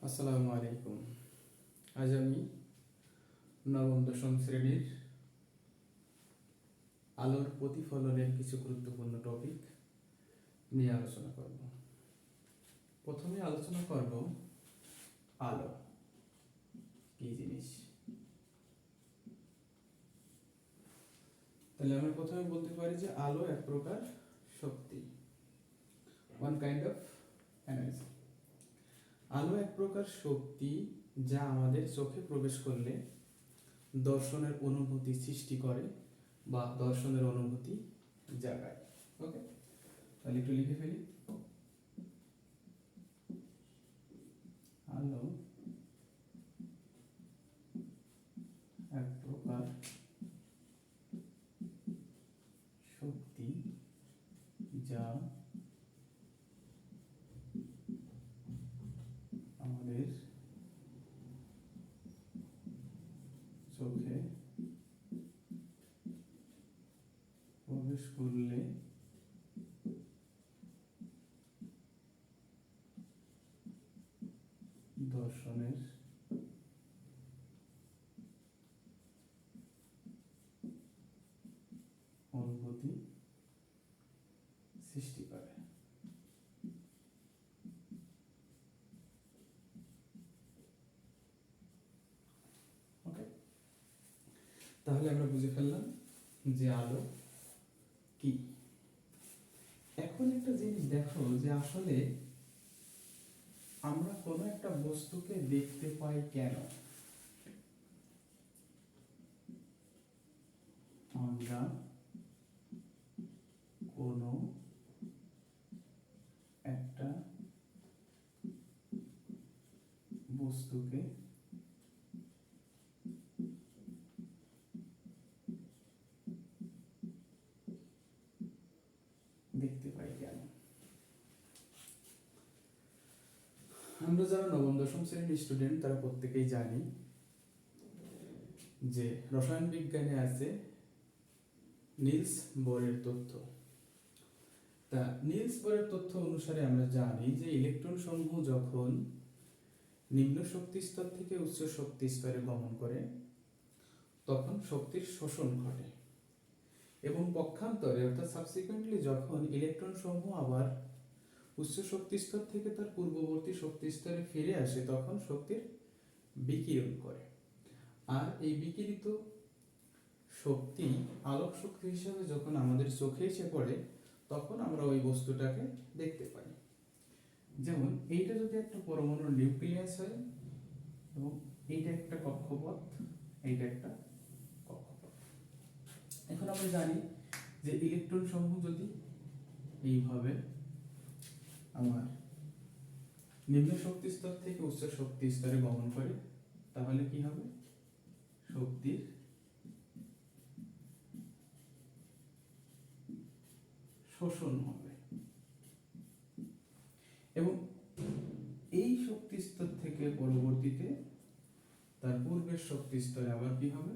আসসালামু আলাইকুম। আজ আমি নবম দশম শ্রেণীর আলোর প্রতিফলনের কিছু গুরুত্বপূর্ণ টপিক নিয়ে আলোচনা করব। প্রথমে আলোচনা করব আলো কি জিনিস। তাহলে আমরা প্রথমে বলতে পারি যে আলো এক প্রকার শক্তি, ওয়ান কাইন্ড অফ এনার্জি। আলো এক প্রকার শক্তি যা আমাদের চোখে প্রবেশ করলে দর্শনের অনুভূতি সৃষ্টি করে বা দর্শনের অনুভূতি জাগায়। ওকে, তাহলে একটু লিখে ফেলি। আলো এক প্রকার শক্তি যা আমাদের চোখে প্রবেশ করলে দর্শনের অনুভূতি সৃষ্টি করে। ওকে, তাহলে আমরা বুঝে ফেললাম যে আলো কি। এখন একটা জিনিস দেখো যে আসলে আমরা কোনো একটা বস্তুকে দেখতে পাই কেন? আমরা কোনো একটা বস্তুকে দেখতে পাই কেন? আমরা যারা নবম দশম শ্রেণীর স্টুডেন্ট তারা প্রত্যেকেই জানি যে রসায়ন বিজ্ঞানে আছে নিলস বোরের তথ্য। তা নিলস বোরের তথ্য অনুসারে আমরা জানি যে ইলেকট্রন সমূহ যখন নিম্ন শক্তি স্তর থেকে উচ্চ শক্তি স্তরে গমন করে তখন শক্তির শোষণ ঘটে, এবং পক্ষান্তরে অর্থাৎ সাবসিকুয়েন্টলি যখন ইলেকট্রন সমূহ আবার উচ্চ শক্তি স্তর থেকে তার পূর্ববর্তী শক্তি স্তরে ফিরে আসে তখন শক্তির বিকিরণ করে। আর এই বিকিরিত শক্তি আলোক শক্তি হিসাবে যখন আমাদের চোখে এসে পড়ে তখন আমরা ওই বস্তুটাকে দেখতে পাই। যেমন এইটা যদি একটা পরমাণুর নিউক্লিয়াস হয় এবং এইটা একটা কক্ষপথ, এইটা একটা কক্ষপথ। এখন আমরা জানি যে ইলেকট্রন সমূহ যদি এইভাবে আমার নিম্ন শক্তি স্তর থেকে উচ্চ শক্তি স্তরে গমন করে তাহলে কি হবে? শক্তির শোষণ হবে, এবং এই শক্তি স্তর থেকে পরবর্তীতে তার পূর্বের শক্তি স্তরে আবার কি হবে?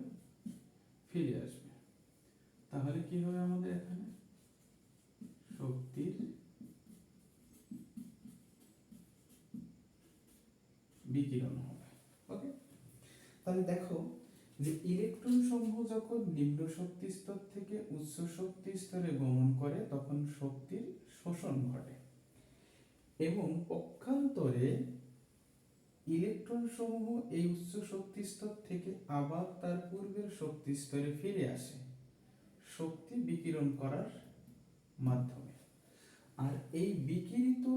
ফিরে আসবে। তাহলে কি হবে আমাদের এখানে? শক্তির বিকিরণ হবে। ওকে, তাহলে দেখো যে ইলেকট্রন সমূহ যখন নিম্ন শক্তি স্তর থেকে উচ্চ শক্তি স্তরে গমন করে তখন শক্তির শোষণ ঘটে, এবং পক্ষান্তরে ইলেকট্রন সমূহ এই উচ্চ শক্তি স্তর থেকে আবার তার পূর্বের শক্তি স্তরে ফিরে আসে শক্তি বিকিরণ করার মাধ্যমে। আর এই বিকিরিত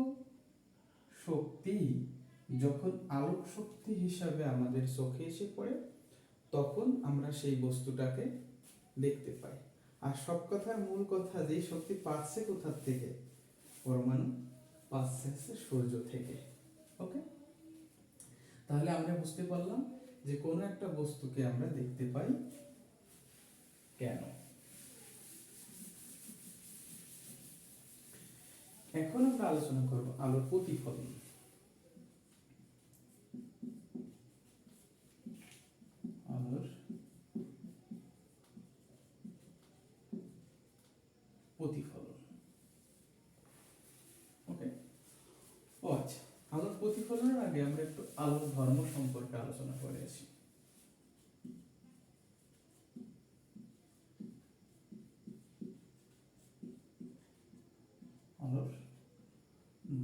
শক্তি যখন আলোক শক্তি হিসাবে আমাদের চোখে এসে পড়ে তখন আমরা সেই বস্তুটাকে দেখতে পাই। আর সব কথার মূল কথা, যে শক্তি পাচ্ছে কোথার থেকে? পরমাণু পাচ্ছে সূর্য থেকে। ওকে, তাহলে আমরা বুঝতে পারলাম যে কোনো একটা বস্তুকে আমরা দেখতে পাই কেন। এখন আমরা আলোচনা করব আলোর প্রতিফলন। আলোর প্রতিফলন। ওকে, ও আচ্ছা, আলোর প্রতিফলন আলোচনার আগে আমরা একটু আলোর ধর্ম সম্পর্কে আলোচনা করে আসি। আলোর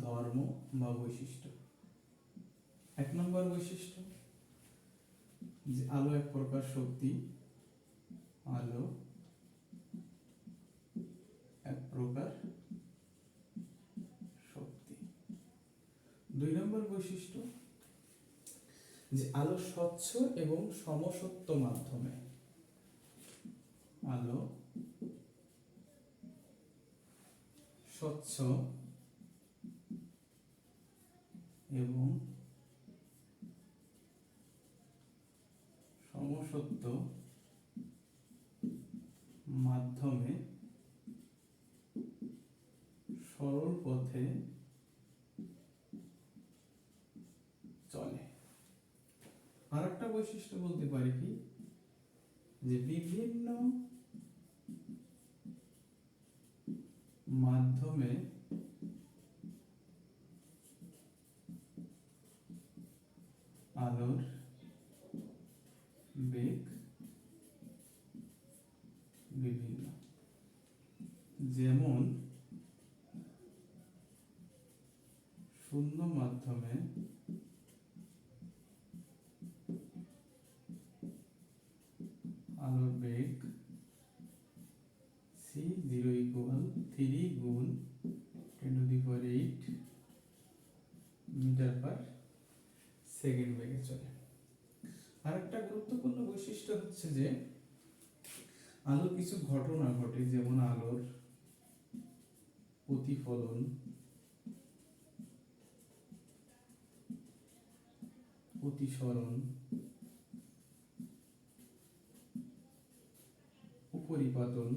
ধর্ম বা বৈশিষ্ট্য। 1 নম্বর বৈশিষ্ট্য যে আলো এক প্রকার শক্তি। আলো এক প্রকার শক্তি। 2 নম্বর বৈশিষ্ট্য যে আলো স্বচ্ছ এবং সমসত্ব মাধ্যমে। আলো স্বচ্ছ এবং সমসত্ব মাধ্যমে সরল পথে চলে। আর একটা বৈশিষ্ট্য বলতে পারি কি যে বিভিন্ন মাধ্যমে আলোর বেগ বিভিন্ন, যেমন শূন্য মাধ্যমে আলোর বেগ c0 = 3 গুণ 10⁸ মিটার পার সেকেন্ড বেগে চলে। আরেকটা গুরুত্বপূর্ণ বৈশিষ্ট্য হচ্ছে যে আলোর কিছু ঘটনা ঘটে, যেমন আলোর প্রতিফলন, প্রতিসরণ, উপরিপাতন,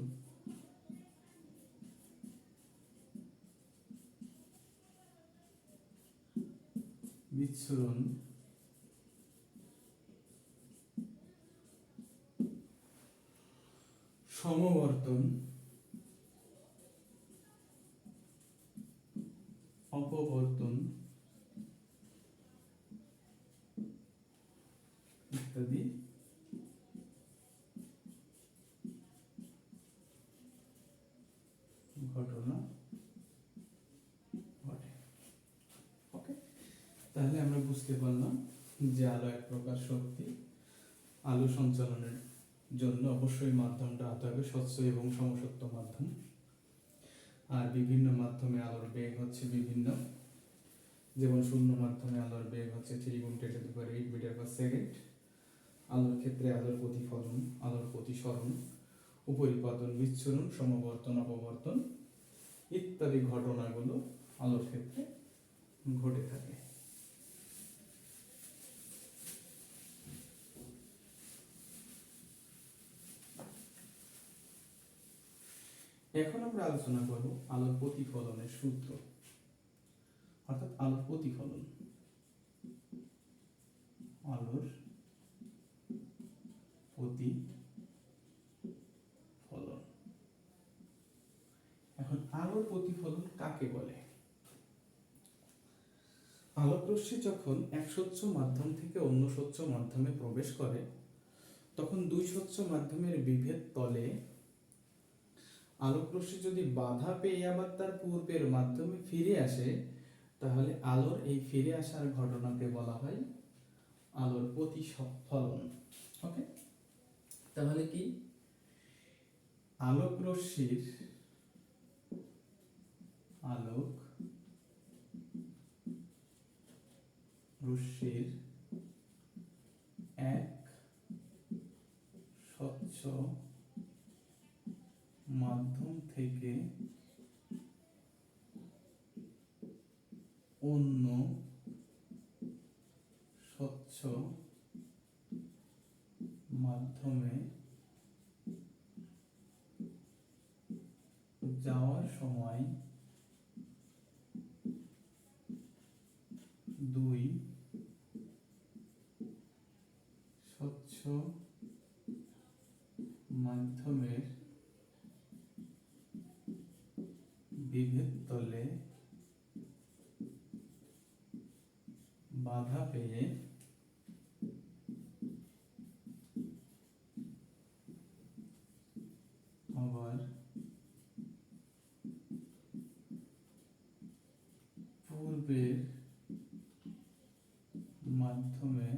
বিচ্ছুরণ, সমবর্তন, অপবর্তন ইত্যাদি ঘটনা ঘটে। ওকে, তাহলে আমরা বুঝতে পারলাম যে আলো এক প্রকার শক্তি। আলো সঞ্চালনের জন্য অবশ্যই মাধ্যমটা হতে হবে স্বচ্ছ এবং সমসত্ব মাধ্যম। আর বিভিন্ন মাধ্যমে আলোর বেগ হচ্ছে বিভিন্ন, যেমন শূন্য মাধ্যমে আলোর বেগ হচ্ছে 3 × 10⁸ মিটার পার সেকেন্ড। আলোর ক্ষেত্রে আলোর প্রতিফলন, আলোর প্রতিসরণ, উপরিপাতন, বিচ্ছুরণ, সমবর্তন, অপবর্তন ইত্যাদি ঘটনাগুলো আলোর ক্ষেত্রে ঘটে থাকে। এখন আমরা আলোচনা করব আলোর প্রতিফলনের সূত্র, অর্থাৎ আলোর প্রতিফলন। আলোর প্রতিফলন। এখন আলোর প্রতিফলন কাকে বলে? আলোক রশ্মি যখন এক স্বচ্ছ মাধ্যম থেকে অন্য স্বচ্ছ মাধ্যমে প্রবেশ করে, তখন দুই স্বচ্ছ মাধ্যমের বিভেদ তলে আলোক রশ্মি যদি বাধা পেয়ে আবার তার পূর্বের মাধ্যমে ফিরে আসে, তাহলে আলোর এই ফিরে আসার ঘটনাকে বলা হয় আলোর প্রতিফলন। ওকে, তাহলে কি আলোক রশ্মির এক স্বচ্ছ মাধ্যম থেকে অন্য স্বচ্ছ মাধ্যমে যাওয়ার সময় দুই স্বচ্ছ মাধ্যমের বিভেদ তলে বাধা পেয়ে আবার পূর্বের মাধ্যমে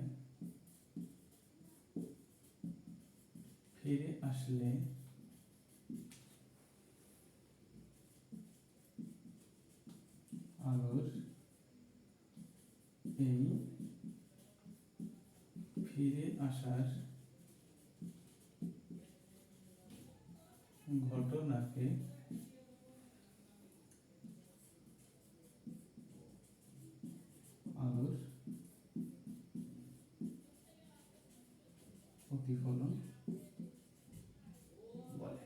ফিরে আসলে আলোর এই ফিরে আসার ঘটনাকে আলোর প্রতিফলন বলে।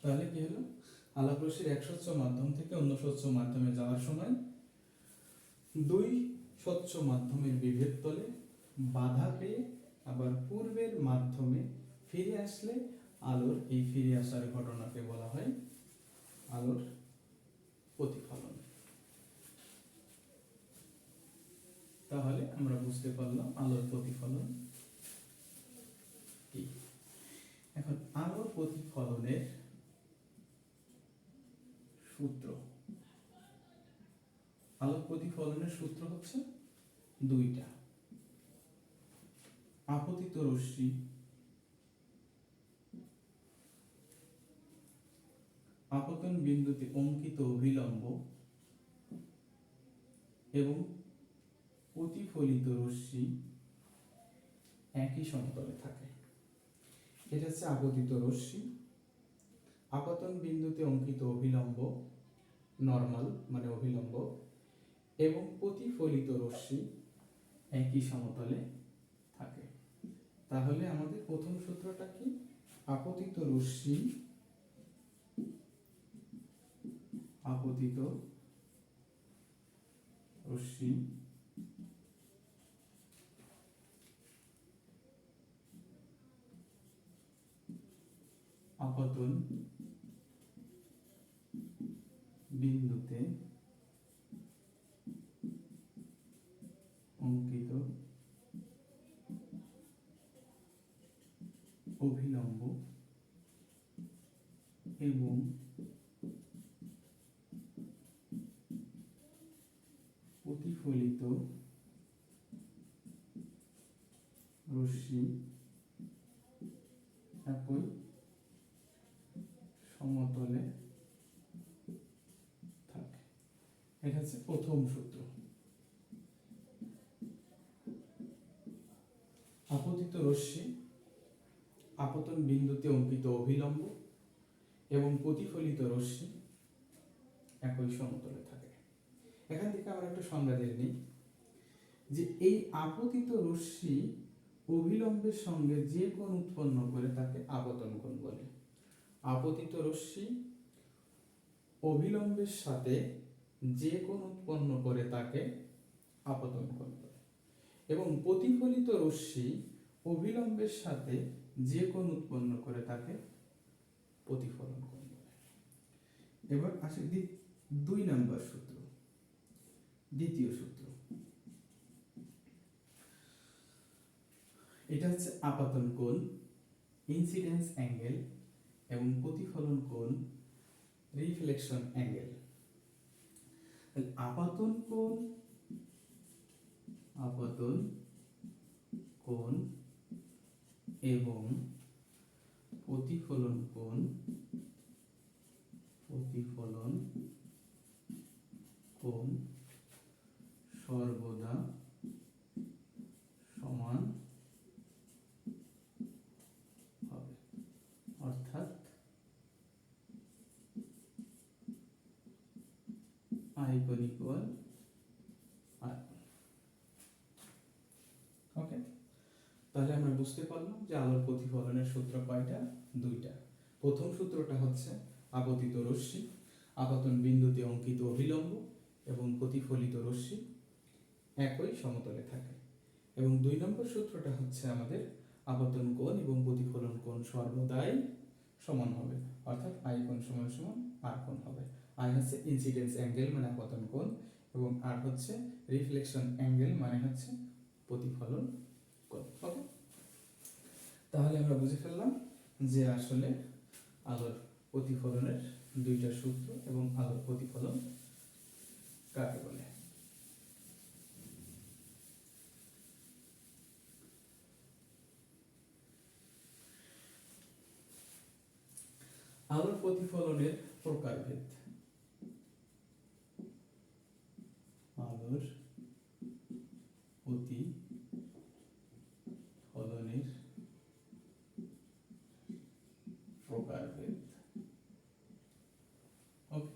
তাহলে কি হলো, আলোক রশ্মির এক স্বচ্ছ মাধ্যম থেকে অন্য স্বচ্ছ মাধ্যমে যাওয়ার সময় দুই স্বচ্ছ মাধ্যমের বিভেদ তলে বাধা পেয়ে আবার পূর্বের মাধ্যমে ফিরে আসলে আলোর এই ফিরে আসার ঘটনাকে বলা হয় আলোর প্রতিফলন। তাহলে আমরা বুঝতে পারলাম আলোর প্রতিফলন কি। এখন আলোর প্রতিফলনের সূত্র, আলোক প্রতিফলনের সূত্র হচ্ছে দুইটা। আপতিত রশ্মি আপতন বিন্দুতে অঙ্কিত অভিলম্ব এবং প্রতিফলিত রশ্মি একই সমতলে থাকে। এটা হচ্ছে আপতিত রশ্মি, আপতন বিন্দুতে অঙ্কিত অভিলম্ব নরমাল মানে অভিলম্ব এবং প্রতিফলিত রশ্মি একই সমতলে থাকে। তাহলে আমাদের প্রথম সূত্রটা কি, আপতিত রশ্মি আপতন বিন্দুতে অঙ্কিত অভিলম্ব এবং প্রতিফলিত রশ্মি একই সমতলে থাকে। এটা হচ্ছে প্রথম সূত্র। আপতিত রশ্মি আপতন বিন্দুতে অঙ্কিত অভিলম্ব এবং প্রতিফলিত রশ্মি একই সমতলে থাকে। এখান থেকে আমরা একটা সংজ্ঞা দিয়ে নিই যে এই আপতিত রশ্মি অভিলম্বের সঙ্গে যে কোণ উৎপন্ন করে তাকে আপতন কোণ বলে। আপতিত রশ্মি অভিলম্বের সাথে যে কোণ উৎপন্ন করে তাকে আপতন কোণ বলে এবং প্রতিফলিত রশ্মি অভিলম্বের সাথে যে কোণ উৎপন্ন করে তাকে প্রতিফলন কোণ বলে। এবার আসে দুই নম্বর সূত্র, দ্বিতীয় সূত্র। এটা হচ্ছে আপতন কোণ, ইনসিডেন্স অ্যাঙ্গেল এবং প্রতিফলন কোণ, রিফ্লেকশন অ্যাঙ্গেল। আপতন কোণ এবং প্রতিফলন কোণ সর্বদা সমান হবে, অর্থাৎ আইকন ইকুয়াল আইকন। ওকে, তাহলে আমরা বুঝতে পারলাম যে আলোর প্রতিফলনের সূত্র কয়টা, দুইটা। প্রথম সূত্রটা হচ্ছে আপতিত রশ্মি আপতন বিন্দুতে অঙ্কিত অভিলম্ব এবং প্রতিফলিত রশ্মি একই সমতলে থাকে এবং দুই নম্বর সূত্রটা হচ্ছে আমাদের আপতন কোণ এবং প্রতিফলন কোণ সর্বদাই সমান হবে, অর্থাৎ আই কোণ সমান সমান আর কোণ হবে। আই হচ্ছে ইনসিডেন্স অ্যাঙ্গেল মানে আপতন কোণ এবং আর হচ্ছে রিফ্লেকশন অ্যাঙ্গেল মানে হচ্ছে প্রতিফলন কোণ। ওকে, তাহলে আমরা বুঝে ফেললাম যে আসলে আলোর প্রতিফলনের দুইটা সূত্র এবং আলোর প্রতিফলন কাকে বলে। আলোর প্রতিফলনের প্রকারভেদ। আলোর প্রতিফলনের প্রকারভেদ। ওকে,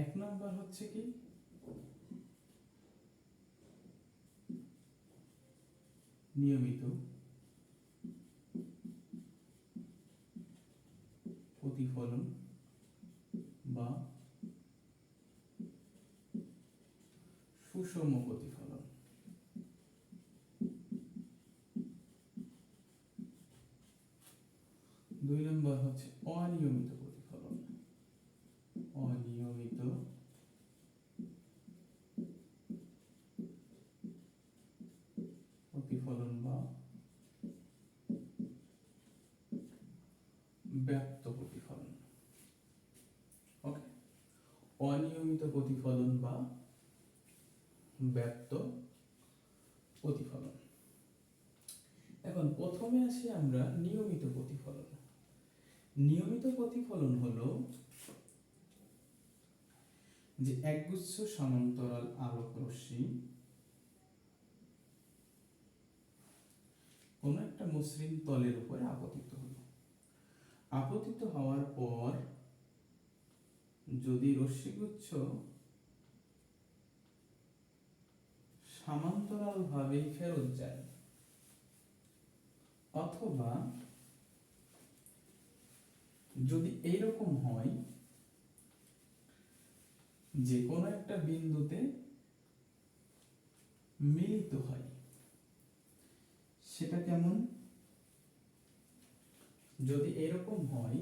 এক নম্বর হচ্ছে কি নিয়মিত প্রতিফলন বা সুষম প্রতিফলন। দুই নম্বর হচ্ছে অনিয়মিত প্রতিফলন। অনিয়মিত প্রতিফলন বা ব্যপ্ত প্রতিফলন। ওকে, অনিয়মিত প্রতিফলন বা ব্যপ্ত প্রতিফলন। এখন প্রথমে আসি আমরা নিয়মিত প্রতিফলন। নিয়মিত প্রতিফলন হলো যে একগুচ্ছ সমান্তরাল আলোক রশ্মি কোন একটা মসৃণ তলের উপরে আপতিত হলো। আপতিত হওয়ার পর যদি রশ্মিগুচ্ছ সমান্তরাল ভাবে ফেরত যায় অথবা যদি এইরকম হয় যে কোনো একটা বিন্দুতে মিলিত হয়, সেটা কেমন? যদি এরকম হয়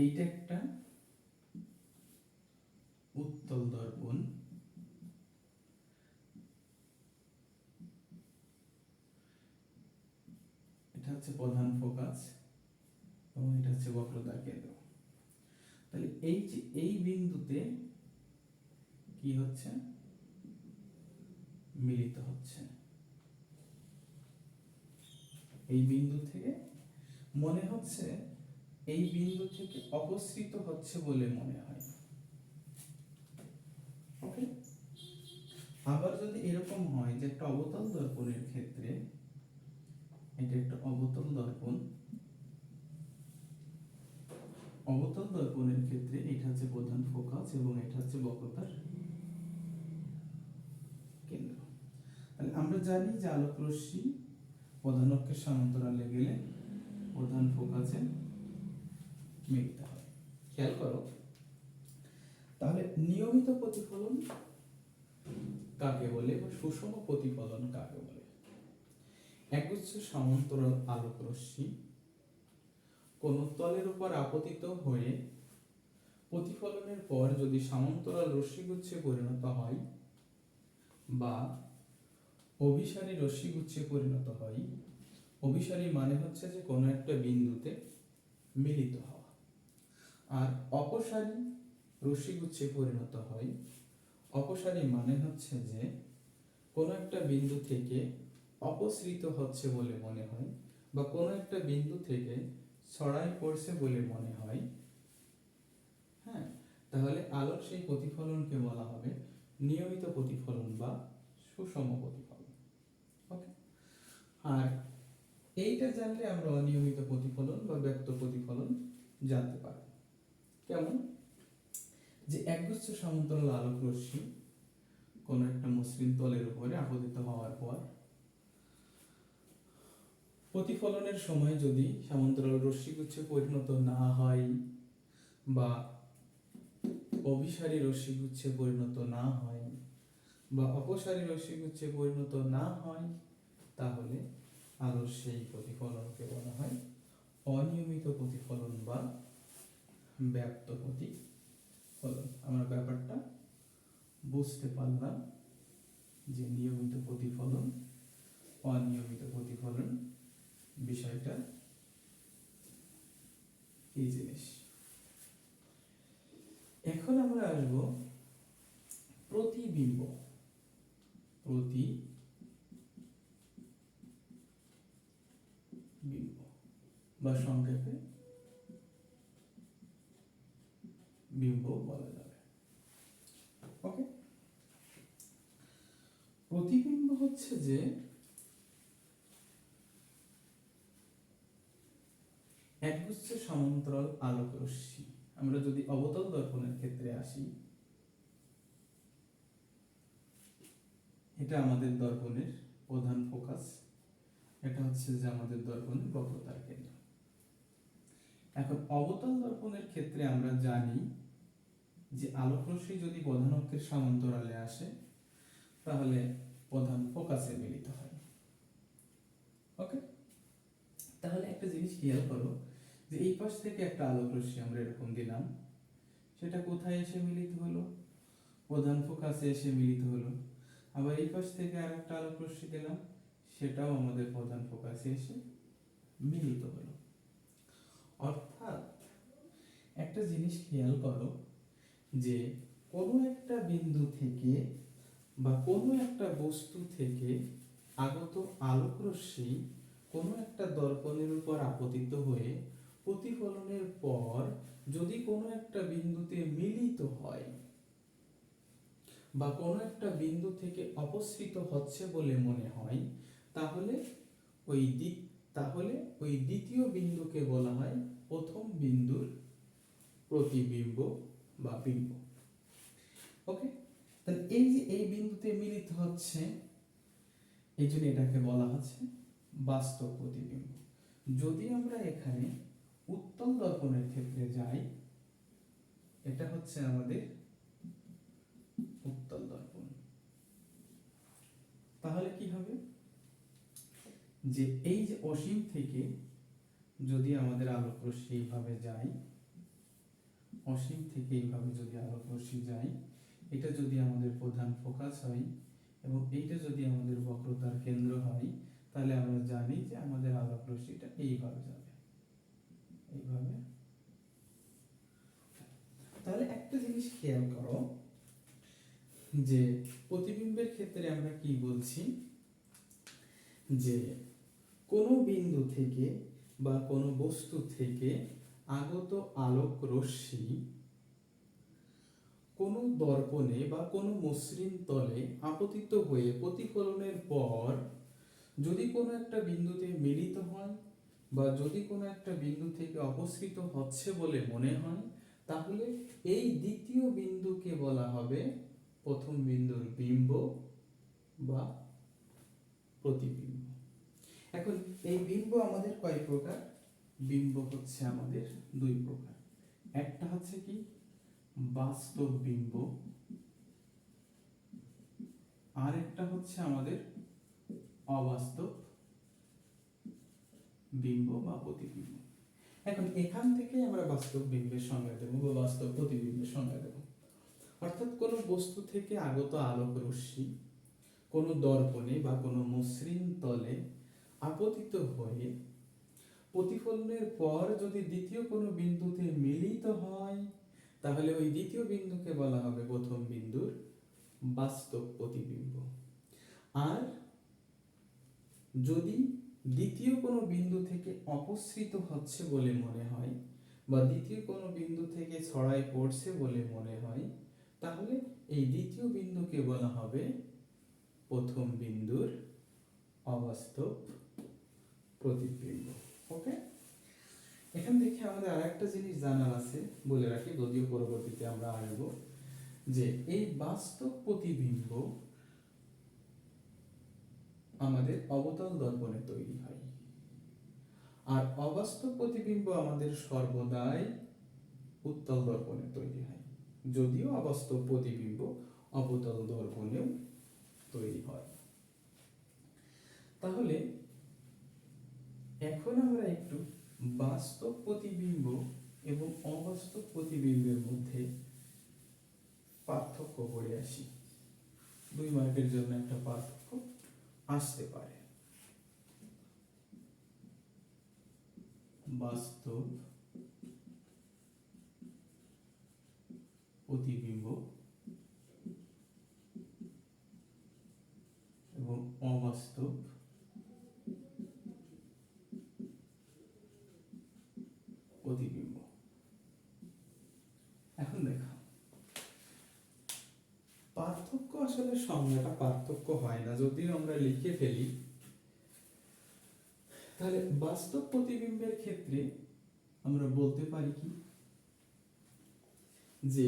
এইটা একটা উত্তল দর্পণ, এটা হচ্ছে প্রধান ফোকাস এবং এটা হচ্ছে বক্রতার কেন্দ্র। তাহলে এই যে এই বিন্দুতে কি হচ্ছে? মিলিত হচ্ছে। এই বিন্দু থেকে মনে হচ্ছে এই বিন্দু থেকে অপসৃত হচ্ছে বলে মনে হয়। ওকে, আবার যদি এরকম হয় যে একটা অবতল দর্পণের ক্ষেত্রে, এটা একটা অবতল দর্পণ, অবতল দর্পণের ক্ষেত্রে এটা হচ্ছে প্রধান ফোকাস এবং এটা হচ্ছে বক্রতার কেন্দ্র। তাহলে আমরা জানি যে আলোক রশ্মি প্রধান অক্ষের সমান্তরালে গেলে প্রধান ফোকাসে মিলিত হয়। খেয়াল করো, তাহলে নিয়মিত প্রতিফলন কাকে বলে বা সুষম প্রতিফলন কাকে বলে? একগুচ্ছ সমান্তরাল আলোক রশ্মি কোন তলের উপর আপতিত হয়ে প্রতিফলনের পর যদি সমান্তরাল রশ্মিগুচ্ছে পরিণত হয় বা অভিসারী রশ্মিগুচ্ছে পরিণত হয়, অভিসারী মানে হচ্ছে যে কোনো একটা বিন্দুতে মিলিত হওয়া, আর অপসারী রশ্মিগুচ্ছে পরিণত হয়, অপসারী মানে হচ্ছে যে কোনো একটা বিন্দু থেকে অপসৃত হচ্ছে বলে মনে হয় বা কোনো একটা বিন্দু থেকে ছড়াই পড়ছে বলে মনে হয়। হ্যাঁ, তাহলে আলোর সেই প্রতিফলনকে বলা হবে নিয়মিত প্রতিফলন বা সুষম প্রতিফলন। ওকে, আর এইটা জানলে আমরা অনিয়মিত প্রতিফলন বা ব্যক্ত প্রতিফলন জানতে পারব। কেমন? যে একগুচ্ছ সমান্তরাল আলোক রশ্মি কোন একটা মসৃণ তলের উপরে আপতিত হওয়ার পর প্রতিফলনের সময় যদি সমান্তরাল রশ্মিগুচ্ছে পরিণত না হয় বা অভিসারী রশ্মিগুচ্ছে পরিণত না হয় বা অপসারী রশ্মিগুচ্ছে পরিণত না হয়, তাহলে আলোর সেই প্রতিফলনকে বলা হয় অনিয়মিত প্রতিফলন বা ব্যপ্ত প্রতিফলন। ফলন। আমরা ব্যাপারটা বুঝতে পারলাম যে নিয়মিত প্রতিফলন, অনিয়মিত প্রতিফলন বিষয়টা কি জিনিস। এখন আমরা আসব প্রতিবিম্ব। প্রতিবিম্ব বা সংক্ষেপে বিম্ব বলা যাবে। ওকে, প্রতিবিম্ব হচ্ছে যে একগুচ্ছ সমান্তরাল আলোক রশ্মি। আমরা যদি অবতল দর্পণের ক্ষেত্রে আসি, এটা আমাদের দর্পণের প্রধান ফোকাস, এটা হচ্ছে যে আমাদের দর্পণের বক্রতার কেন্দ্র। এখন অবতল দর্পণের ক্ষেত্রে আমরা জানি যে আলোক রশ্মি যদি প্রধান অক্ষের সমান্তরালে আসে তাহলে প্রধান ফোকাসে মিলিত হয়। ওকে, তাহলে একটা জিনিস খেয়াল করো যে এই পাশ থেকে একটা আলোক রশ্মি আমরা এরকম দিলাম, সেটা কোথায় এসে মিলিত হলো? প্রধান ফোকাসে এসে মিলিত হলো। আবার এই পাশ থেকে আরেকটা আলোক রশ্মি দিলাম, সেটাও আমাদের প্রধান ফোকাসে এসে মিলিত হলো। অর্থাৎ একটা জিনিস খেয়াল করো যে কোনো একটা বিন্দু থেকে বা কোনো একটা বস্তু থেকে আগত আলোক রশ্মি কোনো একটা দর্পণের উপর আপতিত হয়ে প্রতিফলনের পর যদি কোনো একটা বিন্দুতে মিলিত হয় বা কোনো একটা বিন্দু থেকে অপসৃত হচ্ছে বলে মনে হয়, তাহলে ওই দ্বিতীয় বিন্দুকে বলা হয় প্রথম বিন্দুর প্রতিবিম্ব বা বিম্ব। ওকে, তাহলে এই যে এই বিন্দুতে মিলিত হচ্ছে, এই জন্য এটাকে বলা হচ্ছে বাস্তব প্রতিবিম্ব। যদি আমরা এখানে উত্তল দর্পণের ক্ষেত্রে যাই, এটা হচ্ছে আমাদের উত্তল দর্পণ। তাহলে কি হবে যে এই যে অসীম থেকে যদি আমাদের আলোক রশ্মি এইভাবে যায়, অসীম থেকে এইভাবে যদি আলোক রশ্মি যায়, এটা যদি আমাদের প্রধান ফোকাস হয় এবং এইটা যদি আমাদের বক্রতার কেন্দ্র হয়, তাহলে আমরা জানি যে আমাদের আলোক রশ্মিটা এইভাবে যাবে, এইভাবে। তাহলে একটা জিনিস খেয়াল করো যে প্রতিবিম্বের ক্ষেত্রে আমরা কি বলছি, যে কোনো বিন্দু থেকে বা কোনো বস্তু থেকে আগত আলোক রশ্মি কোনো দর্পণে বা কোনো মসৃণ তলে আপতিত হয়ে প্রতিফলনের পর যদি কোনো একটা বিন্দুতে মিলিত হয় বা যদি কোনো একটা বিন্দু থেকে অপসৃত হচ্ছে বলে মনে হয়, তাহলে এই দ্বিতীয় বিন্দুকে বলা হবে প্রথম বিন্দুর বিম্ব বা প্রতিবিম্ব। এখন এই বিম্ব আমাদের কয় প্রকার? বিম্ব হচ্ছে আমাদের দুই প্রকার। একটা হচ্ছে কি বাস্তব বিম্ব, আর একটা হচ্ছে আমাদের অবাস্তব বিম্ব বা প্রতিবিম্ব। এখন এখান থেকে আমরা বাস্তব বিম্বের সংজ্ঞা দেব বা বাস্তব প্রতিবিম্বের সংজ্ঞা দেব। অর্থাৎ কোনো বস্তু থেকে আগত আলোক রশ্মি কোনো দর্পণে বা কোনো মসৃণ তলে আপতিত হয়ে প্রতিফলনের পর যদি দ্বিতীয় কোনো বিন্দুতে মিলিত হয়, তাহলে ওই দ্বিতীয় বিন্দুকে বলা হবে প্রথম বিন্দুর বাস্তব প্রতিবিম্ব। আর যদি দ্বিতীয় কোনো বিন্দু থেকে অপসৃত হচ্ছে বলে মনে হয় বা দ্বিতীয় কোনো বিন্দু থেকে ছড়ায় পড়ছে বলে মনে হয়, তাহলে এই দ্বিতীয় বিন্দুকে বলা হবে প্রথম বিন্দুর অবাস্তব প্রতিবিম্ব। ওকে, এখান থেকে আমাদের আরেকটা জিনিস জানার আছে, বলে রাখি, যদিও পরবর্তীতে আমরা আসবো, যে এই বাস্তব প্রতিবিম্ব আমাদের অবতল দর্পণে তৈরি হয়, আর অবাস্তব প্রতিবিম্ব আমাদের সর্বদাই উত্তল দর্পণে তৈরি হয়, যদিও অবাস্তব প্রতিবিম্ব অবতল দর্পণেও তৈরি হয়। তাহলে এখন আমরা একটু বাস্তব প্রতিবিম্ব এবং অবাস্তব প্রতিবিম্বের মধ্যে পার্থক্য পড়ে আসি, 2 মার্কের জন্য একটা পার্থক্য আসতে পারে। বাস্তব প্রতিবিম্ব এবং অবাস্তব প্রতিবিম্ব। এখন দেখো, পার্থক্য আসলে সংজ্ঞাটা পার্থক্য হয় না, যদিও আমরা লিখে ফেলি। তাহলে বাস্তব প্রতিবিম্বের ক্ষেত্রে আমরা বলতে পারি কি, যে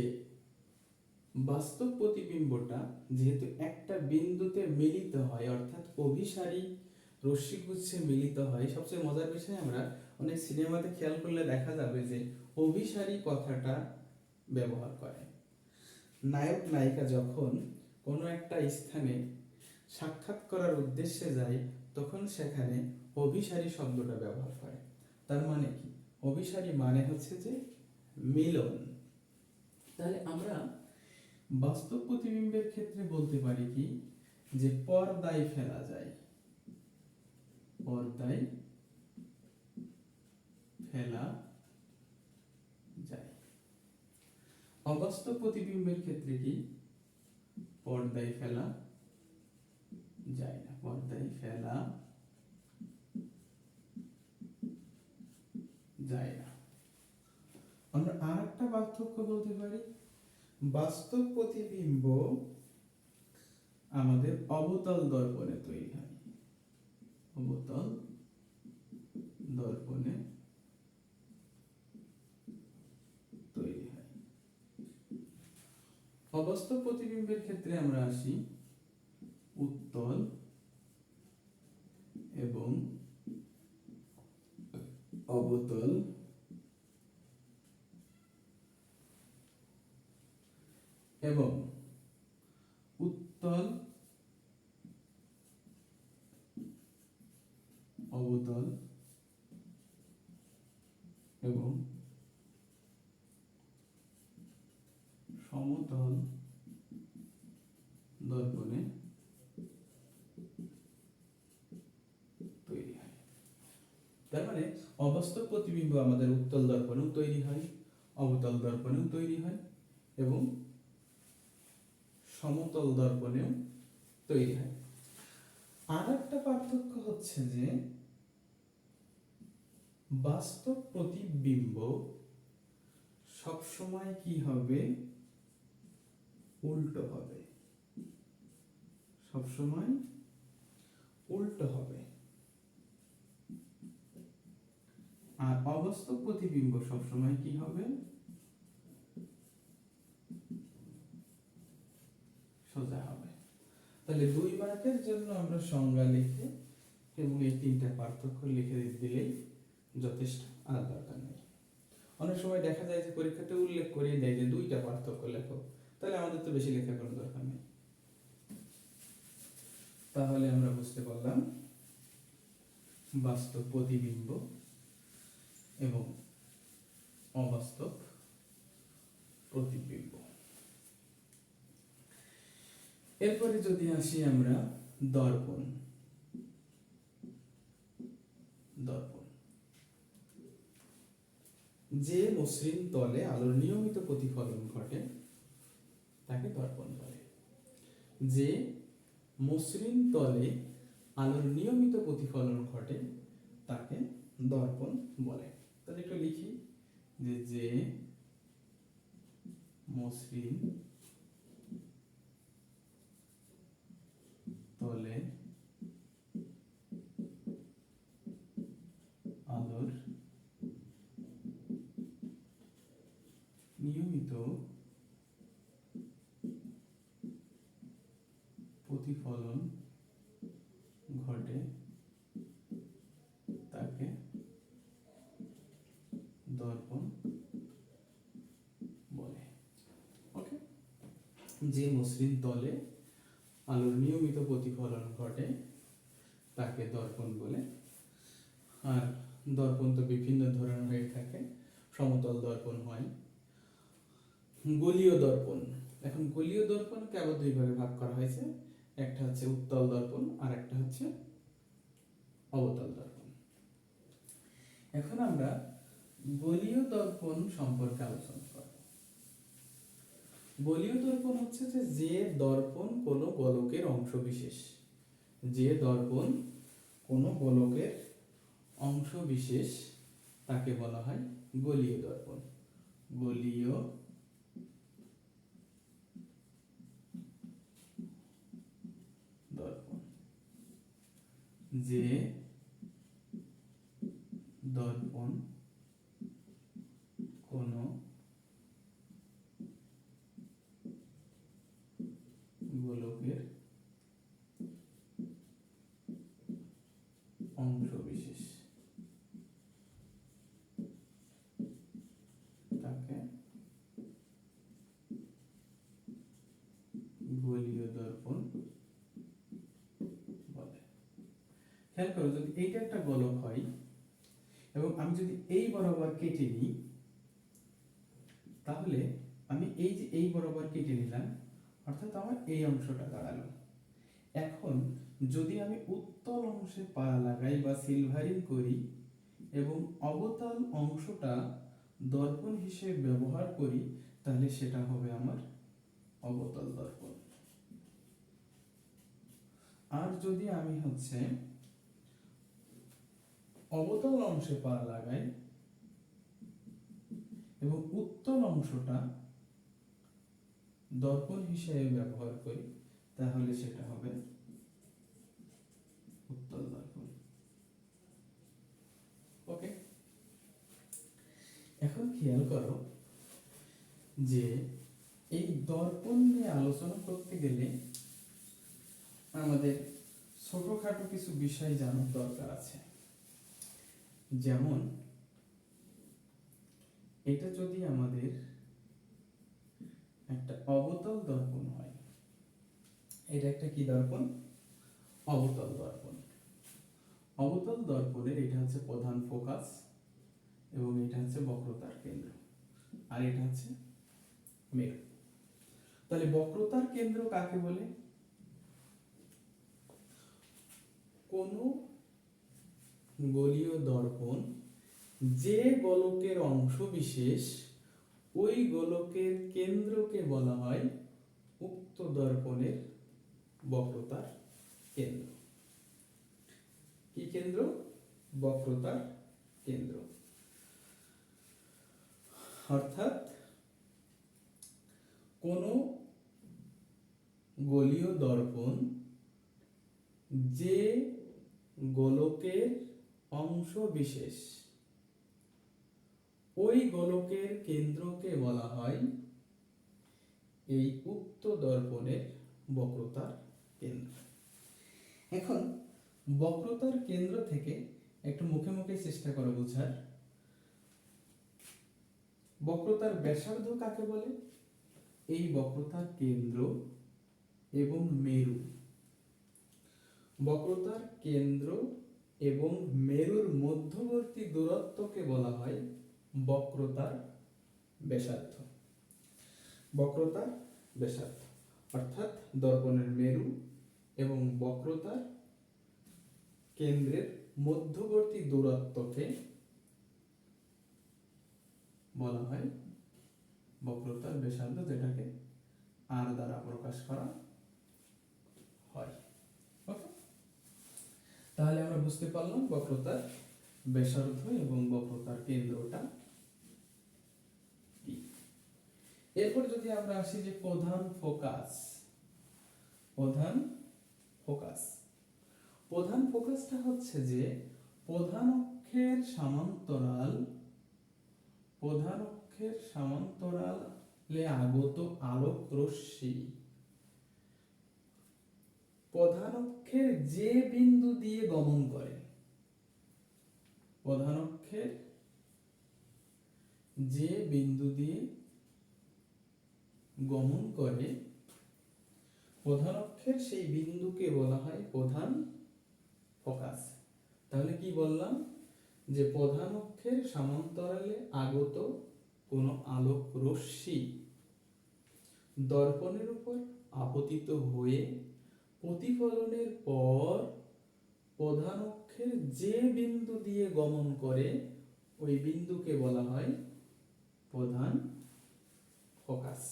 বাস্তব প্রতিবিম্বটা যেহেতু একটা বিন্দুতে মিলিত হয়, অর্থাৎ অভিসারী রশ্মিগুচ্ছে মিলিত হয়। সবচেয়ে মজার বিষয়, আমরা অনেক সিনেমাতে খেয়াল করলে দেখা যাবে যে অভিসারী কথাটা ব্যবহার করে। নায়ক নায়িকা যখন কোনো একটা স্থানে সাক্ষাৎ করার উদ্দেশ্যে যায়, তখন সেখানে অভিসারী শব্দটা ব্যবহার করে। তার মানে কি, অভিসারী মানে হচ্ছে যে মিলন। তাহলে আমরা বাস্তব প্রতিবিম্বের ক্ষেত্রে বলতে পারি কি, যে পর্দায় ফেলা যায়, পর্দায় ফেলা যায়। অবাস্তব প্রতিবিম্বের ক্ষেত্রে কি, পর্দায় ফেলা যায় না, পর্দায় ফেলা যায় না। আমরা আর একটা পার্থক্য বলতে পারি, বাস্তব প্রতিবিম্ব আমাদের অবতল দর্পণে তৈরি হয়, অবতল দর্পণে তৈরি হয়। অবাস্তব প্রতিবিম্বের ক্ষেত্রে আমরা আসি উত্তল এবং অবতল এবং উত্তল অবতল এবং সমতল দর্পণে তৈরি হয়। তার মানে অবাস্তব প্রতিবিম্ব আমাদের উত্তল দর্পণেও তৈরি হয়, অবতল দর্পণেও তৈরি হয় এবং সমতল দর্পণেও তৈরি হয়। আর একটা পার্থক্য হচ্ছে যে বাস্তব প্রতিবিম্ব সবসময় কি হবে, উল্টো হবে, সবসময় উল্টো হবে। আর অবাস্তব প্রতিবিম্ব সবসময় কি হবে, সোজা হবে। তাহলে 2 মার্কের জন্য আমরা সংজ্ঞা লিখে এবং এই 3টা পার্থক্য লিখে দিলেই যথেষ্ট, আর দরকার নেই। অনেক সময় দেখা যায় যে পরীক্ষাতে উল্লেখ করে দেয় যে 2টা পার্থক্য লেখো, তাহলে আমাদের তো বেশি লেখার কোনো দরকার নেই। তাহলে আমরা বুঝতে পারলাম বাস্তব প্রতিবিম্ব এবং অবাস্তব প্রতিবিম্ব। এরপরে যদি আসি আমরা দর্পণ, দর্পণ যে মসৃণ তলে আলোর নিয়মিত প্রতিফলন ঘটে তাকে দর্পণ বলে। যে মসৃণ তলে আলোর নিয়মিত প্রতিফলন ঘটে তাকে দর্পণ বলে। তাহলে একটু লিখি, যে মসৃণ তলে আলোর নিয়মিত প্রতিফলন ঘটে তাকে দর্পণ বলে। ওকে, যে মসৃণ তলে আলোর নিয়মিত প্রতিফলন ঘটে তাকে দর্পণ বলে। আর দর্পণ তো বিভিন্ন ধরনের হয়ে থাকে, সমতল দর্পণ হয়, গোলীয় দর্পণ, এখন গোলীয় দর্পণকে আবার দুই ভাগে ভাগ করা হয়েছে, একটা হচ্ছে উত্তল দর্পণ আর একটা হচ্ছে অবতল দর্পণ। এখন আমরা গোলীয় দর্পণ সম্পর্কে আলোচনা করব। গোলীয় দর্পণ হচ্ছে যে দর্পণ কোনো গোলকের অংশবিশেষ, যে দর্পণ কোনো গোলকের অংশবিশেষ তাকে বলা হয় গোলীয় দর্পণ। গোলীয় দর্পণ, যে দর্পণ কোনো গোলকের অংশবিশেষ তাকে গোলীয় দর্পণ বলে। খেয়াল করো, যদি এইটা একটা গোলক হয় এবং আমি যদি এই বরাবর কেটে নিই, তাহলে আমি এই যে এই বরাবর কেটে নিলাম, অর্থাৎ আমার এই অংশটা দাঁড়ালো। এখন যদি আমি উত্তল অংশে পা লাগাই বা সিলভারিং করি এবং অবতল অংশটা দর্পণ হিসেবে ব্যবহার করি, তাহলে সেটা হবে আমার অবতল দর্পণ। আর যদি আমি হচ্ছে অবতল অংশে পা লাগাই এবং উত্তল অংশটা দর্পণ হিসেবে ব্যবহার করি, তাহলে সেটা হবে উত্তল দর্পণ। ওকে, এখন খেয়াল করো যে এই দর্পণ নিয়ে আলোচনা করতে গেলে আমাদের ছোটখাটো কিছু বিষয় জানার দরকার আছে। যেমন এটা যদি আমাদের একটা অবতল দর্পণ হয়, এটা একটা কি দর্পণ? অবতল দর্পণ। অবতল দর্পণের এটা হচ্ছে প্রধান ফোকাস এবং এটা হচ্ছে বক্রতার কেন্দ্র, আর এটা হচ্ছে মেরু। তাহলে বক্রতার কেন্দ্র কাকে বলে? কোন গোলীয় দর্পণ যে গোলকের অংশ বিশেষ ওই গোলকের কেন্দ্রকে বলা হয় উক্ত দর্পণের বক্রতার কেন্দ্র। কি কেন্দ্র? বক্রতার কেন্দ্র। অর্থাৎ কোন গোলীয় দর্পণ যে গোলকের অংশ বিশেষ ওই গোলকের কেন্দ্রকে বলা হয় এই উক্ত দর্পণের বক্রতার কেন্দ্র। এখন বক্রতার কেন্দ্র থেকে একটু মুখে মুখে চেষ্টা করো বোঝার। বক্রতার ব্যাসার্ধ কাকে বলে? এই বক্রতার কেন্দ্র এবং মেরু, বক্রতার কেন্দ্র এবং মেরুর মধ্যবর্তী দূরত্বকে বলা হয় বক্রতার ব্যাসার্ধ। বক্রতার ব্যাসার্ধ অর্থাৎ দর্পণের মেরু এবং বক্রতার কেন্দ্রের মধ্যবর্তী দূরত্বকে বলা হয় বক্রতার ব্যাসার্ধ, যেটাকে আর দ্বারা প্রকাশ করা হয়। ওকে, তাহলে আমরা বুঝতে পারলাম বক্রতার ব্যাসার্ধ এবং বক্রতার কেন্দ্রটা কি। এরপর যদি আমরা আসি যে প্রধান ফোকাস, প্রধান ফোকাস, প্রধান ফোকাসটা হচ্ছে যে প্রধান অক্ষের সমান্তরাল, প্রধান অক্ষের সমান্তরালে আগত আলোক রশ্মি প্রধান অক্ষের যে বিন্দু দিয়ে গমন করে, প্রধান অক্ষের যে বিন্দু দিয়ে গমন করে, প্রধান অক্ষের সেই বিন্দুকে বলা হয় প্রধান ফোকাস। তাহলে কি বললাম? যে প্রধান অক্ষের সমান্তরালে আগত কোন আলোক রশ্মি দর্পণের উপর আপতিত হয়ে প্রতিফলনের পর প্রধান অক্ষের যে বিন্দু দিয়ে গমন করে ওই বিন্দুকে বলা হয় প্রধান ফোকাস।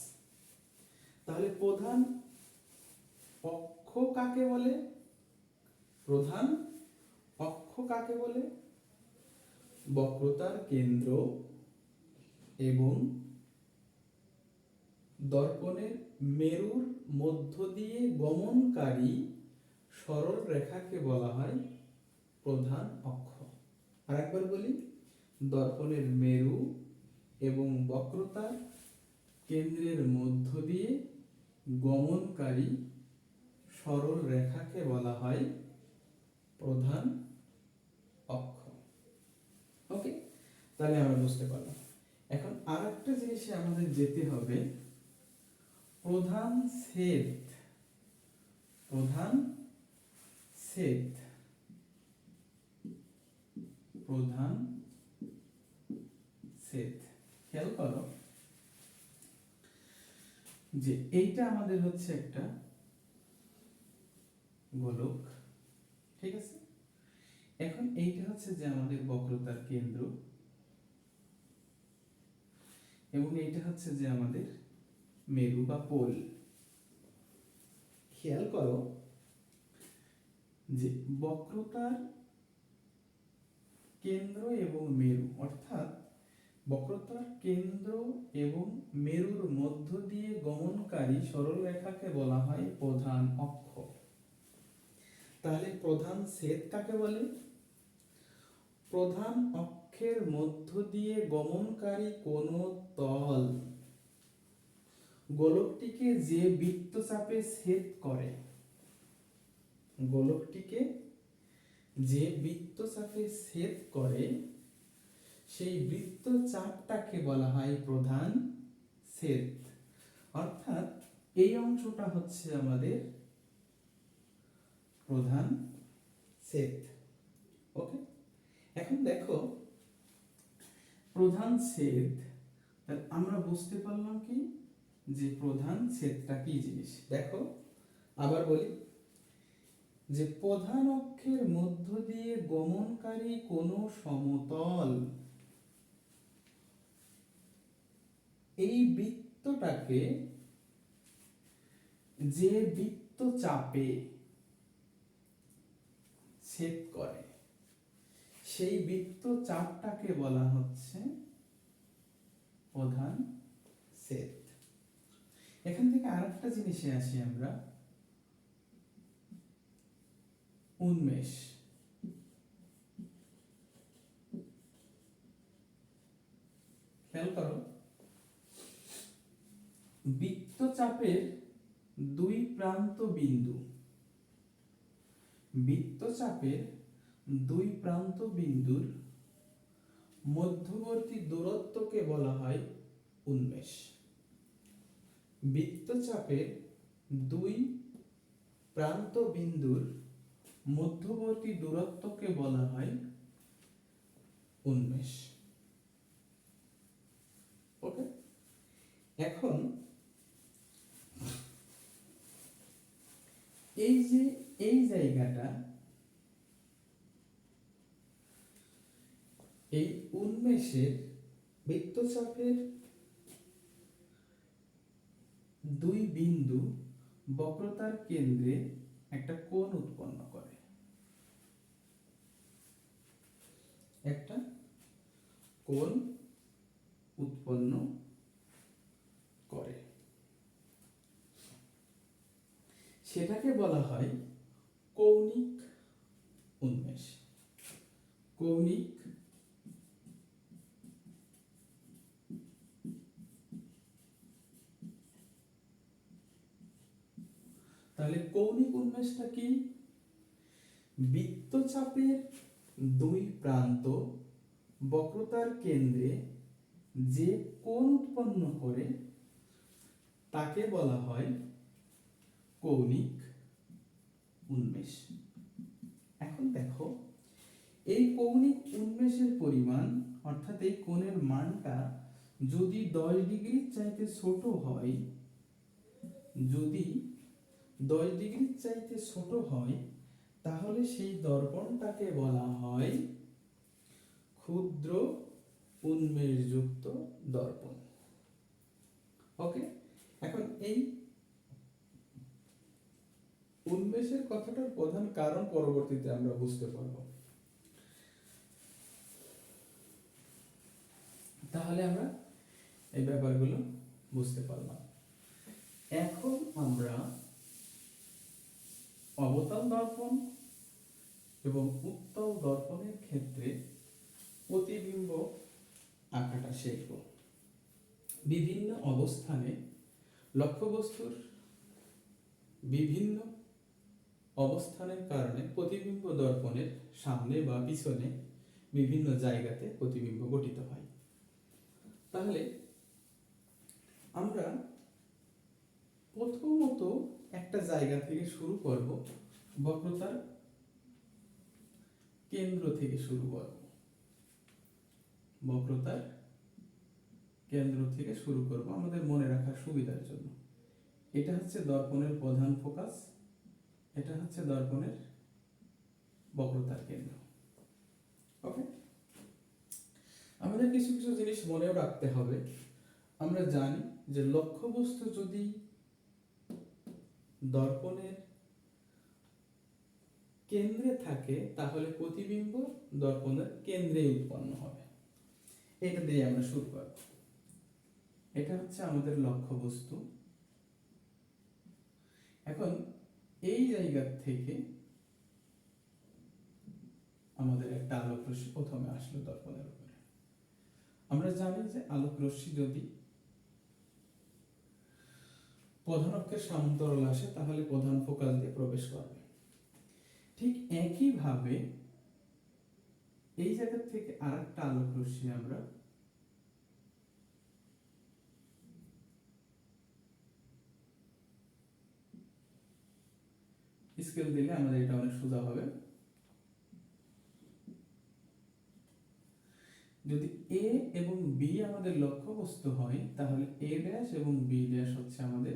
তাহলে প্রধান অক্ষ কাকে বলে? প্রধান অক্ষ কাকে বলে? বক্রতার কেন্দ্র এবং দর্পণের মেরুর মধ্য দিয়ে গমনকারী সরল রেখাকে বলা হয় প্রধান অক্ষ। আরেকবার বলি, দর্পণের মেরু এবং বক্রতার কেন্দ্রের মধ্য দিয়ে গমনকারী সরল রেখাকে বলা হয় প্রধান অক্ষ। ওকে, তাহলে আমরা বুঝতে পারলাম। এখন আরেকটা জিনিসে আমাদের যেতে হবে, প্রধান ছেদ। প্রধান ছেদ, প্রধান ছেদ। খেয়াল করো যে এইটা আমাদের হচ্ছে একটা গোলক, ঠিক আছে? এখন এইটা হচ্ছে যে আমাদের বক্রতার কেন্দ্র এবং এইটা হচ্ছে যে আমাদের মেরু বা পোল। খেয়াল করো যে বক্রতার কেন্দ্র এবং মেরু, অর্থাৎ বক্রতার কেন্দ্র এবং মেরুর মধ্য দিয়ে গমনকারী সরল রেখাকে বলা হয় প্রধান অক্ষ। তাহলে প্রধান ছেদ কাকে বলে? প্রধান অক্ষের মধ্য দিয়ে গমনকারী কোন তল গোলকটিকে যে বৃত্তচাপে ছেদ করে, গোলকটিকে যে বৃত্তচাপে ছেদ করে সেই বৃত্তচাপটাকে বলা হয় প্রধান ছেদ। অর্থাৎ এই অংশটা হচ্ছে আমাদের প্রধান ছেদ। ওকে, এখন দেখো প্রধান ছেদ, আমরা বুঝতে পারলাম কি যে প্রধান ছেদটা কি জিনিস। দেখো আবার বলি যে প্রধান অক্ষের মধ্য দিয়ে গমনকারী কোন সমতল এই বৃত্তটাকে যে বৃত্তচাপে ছেদ করে সেই বৃত্তচাপটাকে বলা হচ্ছে প্রধান ছেদ। এখান থেকে আরেকটা জিনিসে আসি আমরা, উন্মেষ। খেয়াল করো, বৃত্তচাপের দুই প্রান্ত বিন্দু, বৃত্তচাপের দুই প্রান্ত বিন্দুর মধ্যবর্তী দূরত্বকে বলা হয় উন্মেষ। বৃত্তচাপের দুই প্রান্ত বিন্দুর মধ্যবর্তী দূরত্বকে বলা হয় উন্মেষ। ওকে, এখন এই যে এই জায়গাটা, এই উন্মেষের বৃত্তচাপের দুই বিন্দু বক্রতার কেন্দ্রে একটা কোণ উৎপন্ন করে, একটা কোণ উৎপন্ন করে, সেটাকে বলা হয় কৌণিক উন্মেষ। কৌণিক তাহলে কৌণিক উন্মেষটা কি? বৃত্তচাপের দুই প্রান্ত বক্রতার কেন্দ্রে যে কোণ উৎপন্ন করে তাকে বলা হয় কৌণিক উন্মেষ। এখন দেখো, এই কৌণিক উন্মেষের পরিমাণ অর্থাৎ এই কোণের মানটা যদি 10 ডিগ্রির চাইতে ছোট হয় যদি 10 ডিগ্রির চাইতে ছোট হয় তাহলে সেই দর্পণটাকে বলা হয় ক্ষুদ্র উন্মেষযুক্ত দর্পণ। ওকে, এখন এই উন্মেষের কথাটার প্রধান কারণ পরবর্তীতে আমরা বুঝতে পারব। তাহলে আমরা এই ব্যাপারগুলো বুঝতে পারলাম। এখন আমরা অবতল দর্পণ এবং উত্তল দর্পণের ক্ষেত্রে প্রতিবিম্ব আঁকাটা শিখব। বিভিন্ন অবস্থানে লক্ষ্যবস্তুর বিভিন্ন অবস্থানের কারণে প্রতিবিম্ব দর্পণের সামনে বা পিছনে বিভিন্ন জায়গাতে প্রতিবিম্ব গঠিত হয়। তাহলে আমরা প্রথমত একটা জায়গা থেকে শুরু করব, বক্রতার কেন্দ্র থেকে শুরু করব। বক্রতার কেন্দ্র থেকে শুরু করব আমাদের মনে রাখার সুবিধার জন্য। এটা হচ্ছে দর্পণের প্রধান ফোকাস, এটা হচ্ছে দর্পণের বক্রতার কেন্দ্র। ওকে, আমাদের কিছু কিছু জিনিস মনেও রাখতে হবে। আমরা জানি যে লক্ষ্যবস্তু যদি দর্পণের কেন্দ্রে থাকে তাহলে প্রতিবিম্ব দর্পণের কেন্দ্রে উৎপন্ন হবে। এটা দিয়ে আমরা শুরু করব। এটা হচ্ছে আমাদের লক্ষ্যবস্তু। এখন এই জায়গা থেকে আমাদের একটা আলোক রশ্মি প্রথমে আসলো দর্পণের উপরে। আমরা জানি যে আলোক রশ্মি যদি প্রধান অক্ষের সমান্তরাল আসে তাহলে প্রধান ফোকাস দিয়ে প্রবেশ করবে। ঠিক একইভাবে এই জায়গা থেকে আরেকটা আলোক রশ্মি আমরা স্কেল দিলে আমাদের এটা অনেক সোজা হবে। যদি এ এবং বি আমাদের লক্ষ্যবস্তু হয় তাহলে এ ড্যাশ এবং বি ড্যাশ হচ্ছে আমাদের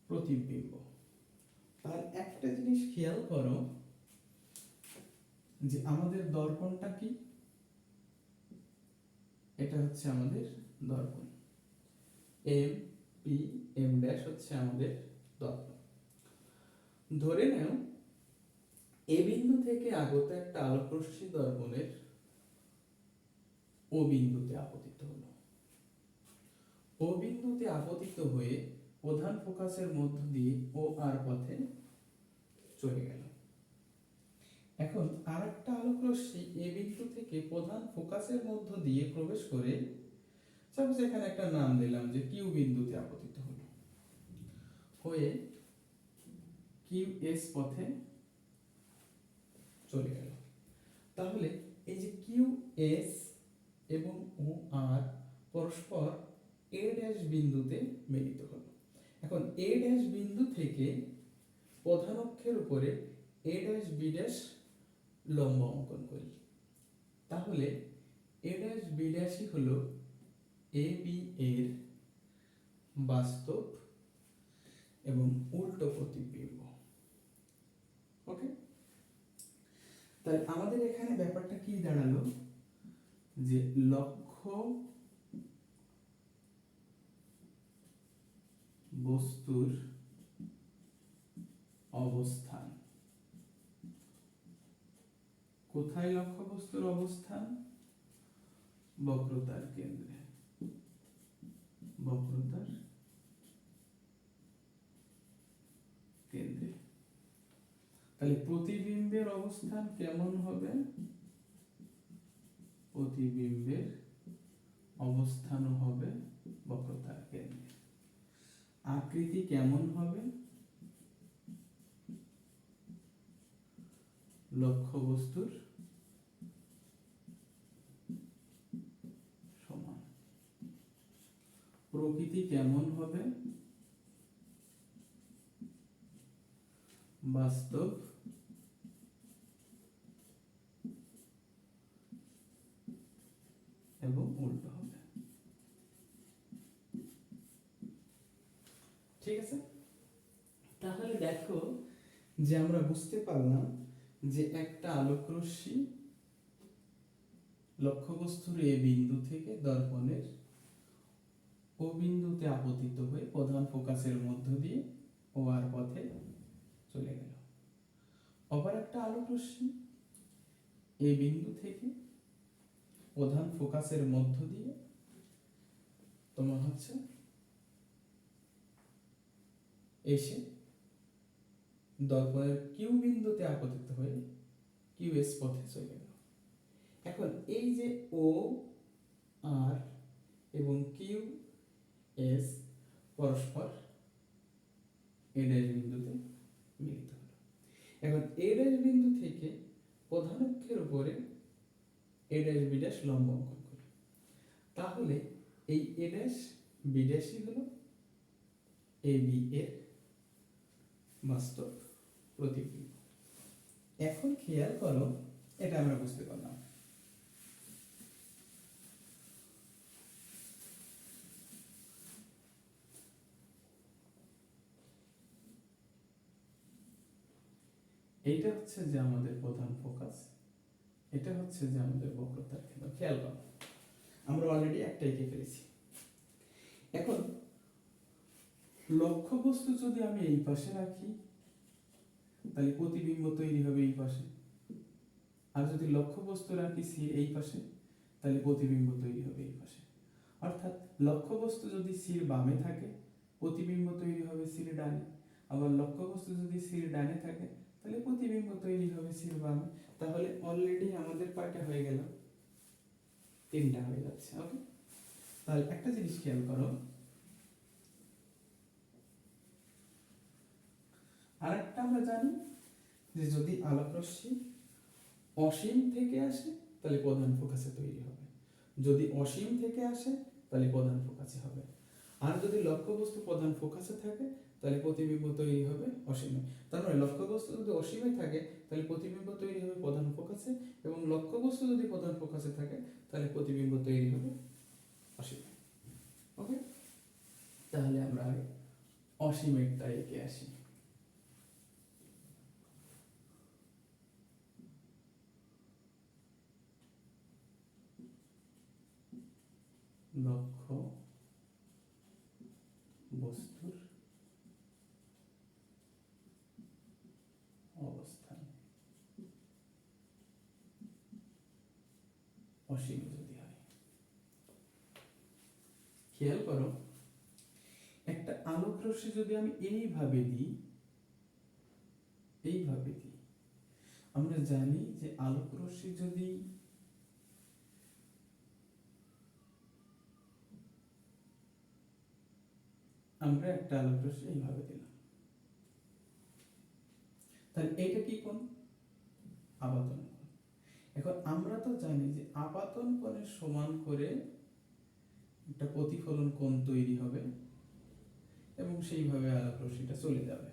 প্রতিবিম্ব। তাহলে একটা জিনিস খেয়াল করো যে আমাদের দর্পণটা কি, এটা হচ্ছে আমাদের দর্পণ। এম পি এম ড্যাশ হচ্ছে আমাদের দর্পণ। ধরে নাও এ বিন্দু থেকে আগত একটা আলোক রশ্মি দর্পণের ও বিন্দুতে আপতিত হলো। ও বিন্দুতে আপতিত হয়ে প্রধান ফোকাসের মধ্য দিয়ে ও আর পথে চলে গেল। এখন আরেকটা আলোক রশ্মি এ বিন্দু থেকে প্রধান ফোকাসের মধ্য দিয়ে প্রবেশ করে, সাপোজ এখানে একটা নাম দিলাম যে কিউ বিন্দুতে আপতিত হলো, হয়ে কিউ এস পথে চলে গেল। তাহলে এই যে কিউ এস এবং ও আর পরস্পর এ ড্যাশ বিন্দুতে মিলিত হলো। এখন এ ড্যাশ বিন্দু থেকে প্রধান অক্ষের উপরে এ ড্যাশ বি ড্যাশ লম্ব অঙ্কন করি, তাহলে এ ড্যাশ বি ড্যাশই হলো এ বি এর বাস্তব এবং উল্টো প্রতিবিম্ব। ওকে, তাহলে আমাদের এখানে ব্যাপারটা কি দাঁড়ালো যে লক্ষ্য বস্তুর অবস্থান, কোথায় লক্ষ্য বস্তুর অবস্থান? বক্রতার কেন্দ্রে। বক্রতার কেন্দ্রে। তাহলে প্রতিবিম্বের অবস্থান কেমন হবে? প্রতিবিম্বের অবস্থান হবে বক্রতার কেন্দ্রে। আকৃতি কেমন হবে? লক্ষ্যবস্তুর সমান। প্রকৃতি কেমন হবে? বাস্তব এবং উল্টো হবে। ঠিক আছে, তাহলে দেখো যে আমরা বুঝতে পারলাম যে একটা আলোক রশ্মি লক্ষ্যবস্তুর এ বিন্দু থেকে দর্পণের ও বিন্দুতে আপতিত হয়ে প্রধান ফোকাসের মধ্য দিয়ে ও আর পথে চলে গেল। আবার একটা আলোক রশ্মি এই বিন্দু থেকে প্রধান ফোকাসের মধ্য দিয়ে তোমার হচ্ছে এসে দর্পণের কিউ বিন্দুতে আপতিত হয়ে কিউ এস পথে চলে গেল। এখন এই যে ও আর এবং কিউ এস পরস্পর এ ড্যাশ বিন্দুতে মিলিত হলো। এখন এ ড্যাশ বিন্দু থেকে প্রধান অক্ষের উপরে এ ড্যাশ বি ড্যাশ লম্ব অঙ্কন করি, তাহলে এই এ ড্যাশ বি ড্যাশই হলো এ বি এর বাস্তব প্রতিবিম্ব। এখন খেয়াল করো, এটা আমরা বুঝতে পারলাম। এইটা হচ্ছে যে আমাদের প্রধান ফোকাস, এটা হচ্ছে যে আমাদের বক্রতার কেন্দ্র। খেয়াল করো, আমরা অলরেডি একটা এঁকে ফেলেছি। এখন লক্ষ্যবস্তু যদি আমি এই পাশে রাখি তাহলে প্রতিবিম্ব তৈরি হবে এই পাশে, আর যদি লক্ষ্যবস্তু রাখি সি এই পাশে তাহলে প্রতিবিম্ব তৈরি হবে এই পাশে। অর্থাৎ লক্ষ্যবস্তু যদি সির বামে থাকে প্রতিবিম্ব তৈরি হবে সির ডানে, আবার লক্ষ্যবস্তু যদি সির ডানে থাকে তাহলে প্রতিবিম্ব তৈরি হবে সির বামে। তাহলে অলরেডি আমাদের কয়টা হয়ে গেল? তিনটা হয়ে যাচ্ছে। ওকে, তাহলে একটা জিনিস খেয়াল করো, আরেকটা আমরা জানি যে যদি আলোক রশ্মি অসীম থেকে আসে তাহলে প্রধান ফোকাসে তৈরি হবে, যদি অসীম থেকে আসে তাহলে প্রধান ফোকাসে হবে, আর যদি লক্ষ্যবস্তু প্রধান ফোকাসে থাকে তাহলে প্রতিবিম্ব তৈরি হবে অসীমে। তার মানে লক্ষ্যবস্তু যদি অসীমে থাকে তাহলে প্রতিবিম্ব তৈরি হবে প্রধান ফোকাসে, এবং লক্ষ্যবস্তু যদি প্রধান ফোকাসে থাকে তাহলে প্রতিবিম্ব তৈরি হবে অসীমে। ওকে, তাহলে আমরা আগে অসীমেরটা এঁকে আসি। লক্ষ্য বস্তুর অবস্থান অসীম যদি হয়, খেয়াল করো একটা আলোক রশ্মি যদি আমি এইভাবে দিই, এইভাবে দিই, আমরা জানি যে আলোক রশ্মি যদি আমরা একটা আলোক রশ্মি এইভাবে দিলাম, তাহলে এইটা কি কোণ? আপাতন কোণ। এখন আমরা তো জানি যে আপাতন কোণের সমান করে একটা প্রতিফলন কোণ তৈরি হবে এবং সেইভাবে আলোক রশ্মিটা চলে যাবে।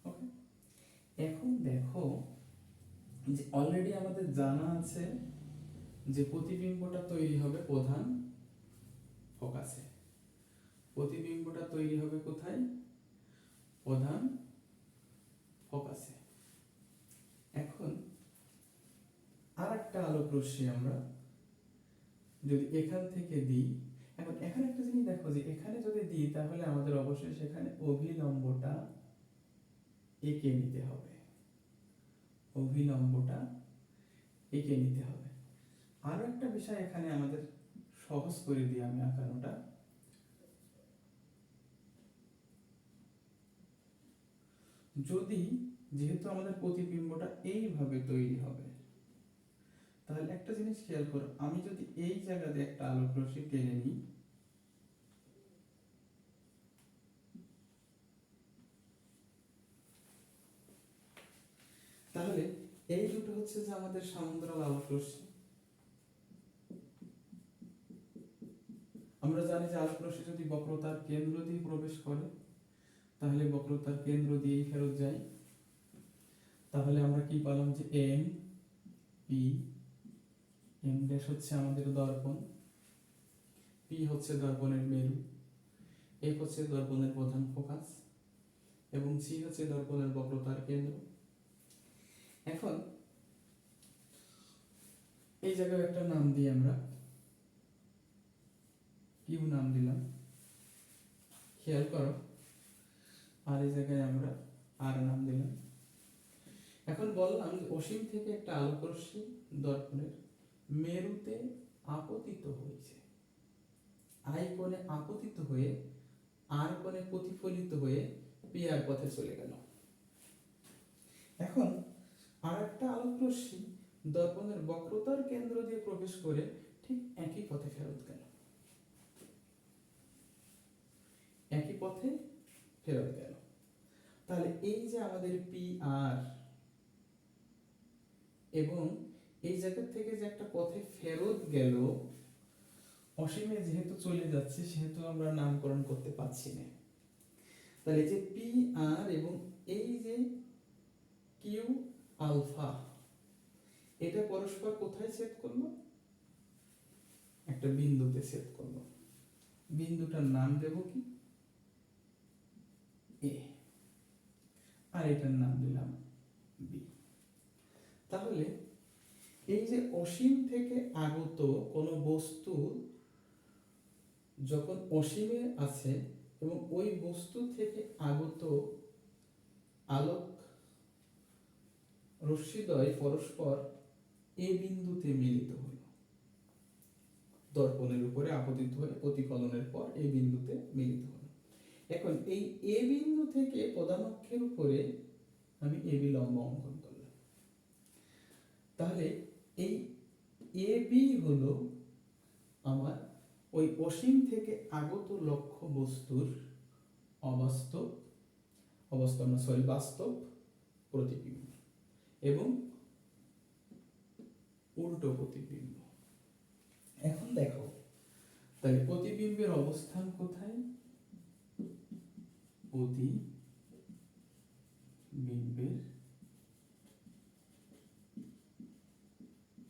ওকে, এখন দেখো যে অলরেডি আমাদের জানা আছে যে প্রতিবিম্বটা তৈরি হবে প্রধান ফোকাসে, প্রতিবিম্বটা তৈরি হবে কোথায়? প্রধান ফোকাসে। এখন আর একটা আলোক রশ্মি আমরা যদি এখান থেকে দিই, এখন এখানে একটা জিনিস দেখো যে এখানে যদি দিই তাহলে আমাদের অবশ্যই সেখানে অভিলম্বটা এঁকে নিতে হবে, অভিলম্বটা এঁকে নিতে হবে। আরো একটা বিষয় এখানে আমাদের সহজ করে দিই আমি আঁকানোটা, যদি যেহেতু আমাদের প্রতিবিম্বটা এইভাবে তৈরি হবে, তাহলে একটা জিনিস খেয়াল করো, আমি যদি এই জায়গাতে একটা আলোক রশ্মি টেনে নিই, তাহলে এই দুটো হচ্ছে যে আমাদের সমান্তরাল আলোক রশ্মি। আমরা জানি যে আলোক রশ্মি যদি বক্রতার কেন্দ্র দিয়ে প্রবেশ করে তাহলে বক্রতার কেন্দ্র দিয়েই ফেরত যায়। তাহলে আমরা কি পেলাম যে এম পি, এম ড্যাশ হচ্ছে আমাদের দর্পণ, পি হচ্ছে দর্পণের মেরু, এফ হচ্ছে দর্পণের প্রধান ফোকাস এবং সি হচ্ছে দর্পণের বক্রতার কেন্দ্র। এখন এই জায়গায় একটা নাম দিই আমরা, কিউ নাম দিলাম, খেয়াল করো। আর এই জায়গায় আমরা আর নাম দিলাম। এখন বললাম যে অসীম থেকে একটা আলোকরশ্মি দর্পণের মেরুতে আপতিত হয়েছে, আই কোণে আপতিত হয়ে আর কোণে প্রতিফলিত হয়ে পি আর পথে চলে গেল। এখন আর একটা আলোকরশ্মি দর্পণের বক্রতার কেন্দ্র দিয়ে প্রবেশ করে ঠিক একই পথে ফেরত গেল, একই পথে ফেরত গেল। তাহলে এই যে আমাদের পি আর এবং এই জায়গা থেকে যে একটা পথে ফেরত গেল, অসীমে যেহেতু চলে যাচ্ছে সেহেতু আমরা নামকরণ করতে পারছি না। তাহলে যে পি আর এবং এই যে কিউ আলফা, এটা পরস্পর কোথায় ছেদ করলো? একটা বিন্দুতে ছেদ করলো। বিন্দুটার নাম দেব কি? এ, আর এটার নাম দিলাম বি। তাহলে এই যে অসীম থেকে আগত কোনো বস্তু যখন অসীমে আছে এবং ওই বস্তু থেকে আগত আলোক রশ্মিদ্বয় পরস্পর এ বিন্দুতে মিলিত হল, দর্পণের উপরে আপতিত হয়ে প্রতিফলনের পর এই বিন্দুতে মিলিত হল। এখন এই এ বিন্দু থেকে প্রধান অক্ষের উপরে আমি এ বি লম্ব অঙ্কন করলাম। তাহলে এই এ বি হলো আমার ওই অসীম থেকে আগত লক্ষ্য বস্তুর বাস্তব প্রতিবিম্ব এবং উল্টো প্রতিবিম্ব। এখন দেখো তাহলে প্রতিবিম্বের অবস্থান কোথায়? প্রতিবিম্বের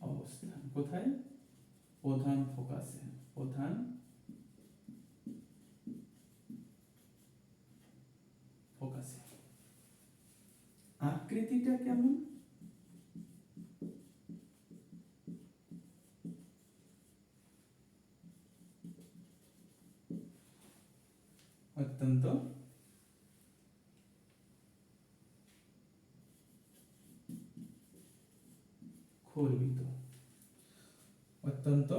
অবস্থান কোথায়? প্রধান ফোকাসে। প্রধান ফোকাসে। আকৃতিটা কেমন? অত্যন্ত খর্বিত। অত্যন্ত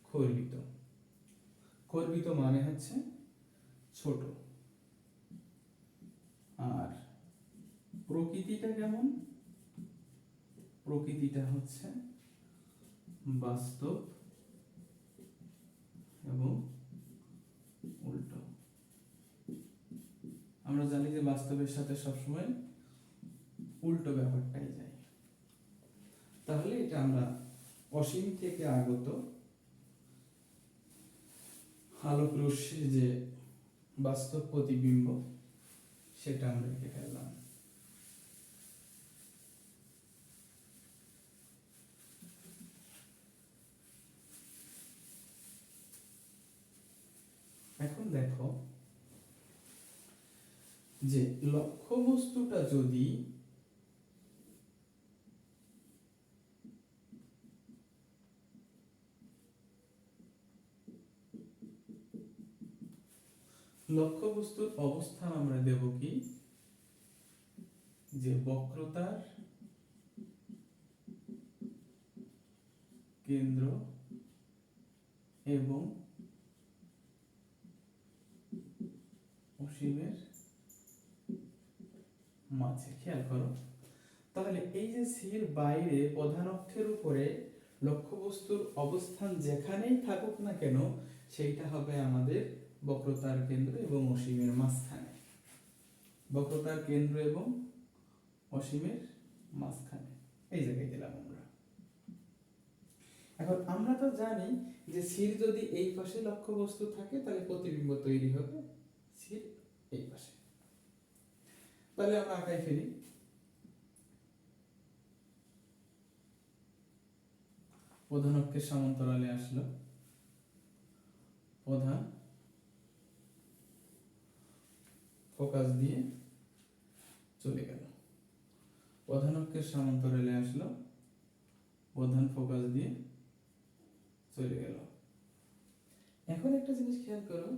খর্বিত। খর্বিত মানে হচ্ছে ছোট। আর প্রকৃতিটা কেমন? প্রকৃতিটা হচ্ছে বাস্তব এবং উল্টো। আমরা জানি যে বাস্তবের সাথে সবসময় উল্টো ব্যাপারটাই যায়। তাহলে এটা আমরা অসীম থেকে আগত আলোক রশ্মির যে বাস্তব প্রতিবিম্ব সেটা আমরা এঁকে ফেললাম। এখন দেখো যে লক্ষ্য বস্তুটা যদি লক্ষ্য বস্তুর অবস্থান আমরা দেব কি? যে বক্রতার কেন্দ্র এবং অসীমের মাঝে। খেয়াল করো তাহলে এই যে সির বাইরে প্রধান অক্ষের উপরে লক্ষ্যবস্তুর অবস্থান যেখানেই থাকুক না কেন সেইটা হবে আমাদের বক্রতার কেন্দ্র এবং অসীমের মাঝখানে। বক্রতার কেন্দ্র এবং অসীমের মাঝখানে এই জায়গায় দিলাম আমরা। এখন আমরা তো জানি যে সির যদি এই পাশে লক্ষ্যবস্তু থাকে তাহলে প্রতিবিম্ব তৈরি হবে সির এই পাশে। তাহলে আমরা আঁকাই ফেলি। প্রধান অক্ষের সমান্তরালে আসলো, প্রধান ফোকাস দিয়ে চলে গেল, প্রধান অক্ষের সমান্তরালে আসলো, প্রধান ফোকাস দিয়ে চলে গেল। এখন একটা জিনিস খেয়াল করো,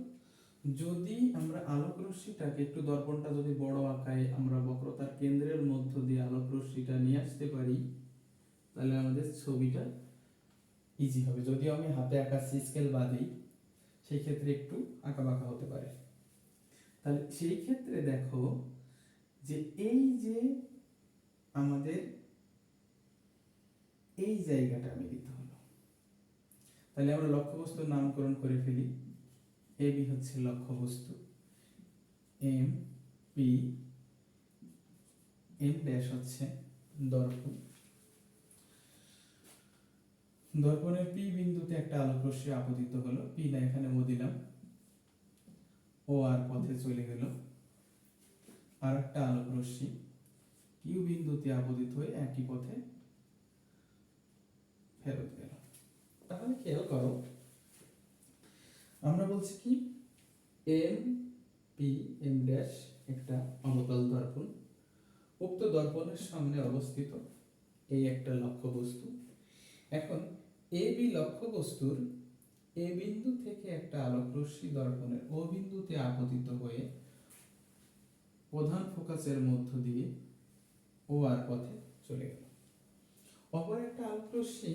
যদি আমরা আলোক রশ্মিটাকে একটু দর্পণটা যদি বড় আকারে আমরা বক্রতার কেন্দ্রের মধ্য দিয়ে আলোক রশ্মিটা নিয়ে আসতে পারি, তাহলে আমাদের ছবিটা ইজি হবে। যদিও আমি হাতে আঁকা স্কেল বাদ দিই, সেই ক্ষেত্রে একটু আঁকা বাঁকা হতে পারে। তাহলে সেই ক্ষেত্রে দেখো যে এই যে আমাদের এই জায়গাটা আমি দিতে হলো, তাহলে আমরা লক্ষ্যবস্তুর নামকরণ করে ফেলি। এ বি হচ্ছে লক্ষ্যবস্তু, এম পি, এম ড্যাশ হচ্ছে দর্পণ। দর্পণের পি বিন্দুতে একটা আলোক রশ্মি আপতিত হলো, পি না এখানে ও দিলাম, ও আর পথে চলে গেল। আর একটা আলোক রশ্মি কিউ বিন্দুতে আপতিত হয়ে একই পথে ফেরত গেল। তাহলে খেয়াল করো, আমরা বলছি কি এম পি এম ড্যাশ একটা অবতল দর্পণ, উক্ত দর্পণের সামনে অবস্থিত এই একটা লক্ষ্যবস্তু। এখন এ বি লক্ষ্যবস্তুর এ বিন্দু থেকে একটা আলোক রশ্মি দর্পণের ও বিন্দুতে আপতিত হয়ে প্রধান ফোকাসের মধ্য দিয়ে ও আর পথে চলে গেল। অপর একটা আলোক রশ্মি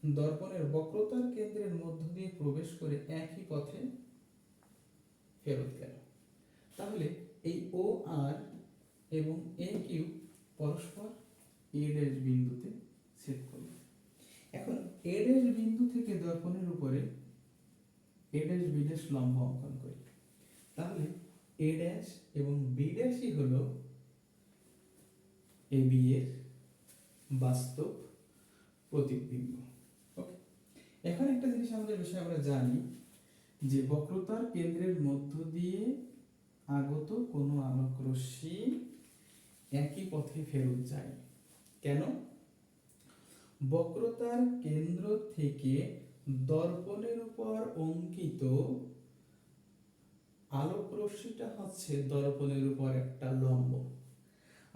দর্পণের বক্রতার কেন্দ্রের মধ্য দিয়ে প্রবেশ করে একই পথে ফেরত গেল। তাহলে এই ও আর এবং এ কিউ পরস্পর এ ড্যাশ বিন্দুতে ছেদ করবে। এখন এ ড্যাশ বিন্দু থেকে দর্পণের উপরে এ ড্যাশ বি ড্যাশ লম্ব অঙ্কন করি। তাহলে এ ড্যাশ এবং বি ড্যাশই হলো এ বি এর বাস্তব প্রতিবিম্ব। ওকে, এখন একটা জিনিস আমাদের বিষয়ে আমরা জানি যে বক্রতার কেন্দ্রের মধ্য দিয়ে আগত কোনো আলোক রশ্মি একই পথে ফেরত যায়। কেন? বক্রতার কেন্দ্র থেকে দর্পণের উপর অঙ্কিত আলোক রশ্মিটা হচ্ছে দর্পণের উপর একটা লম্ব।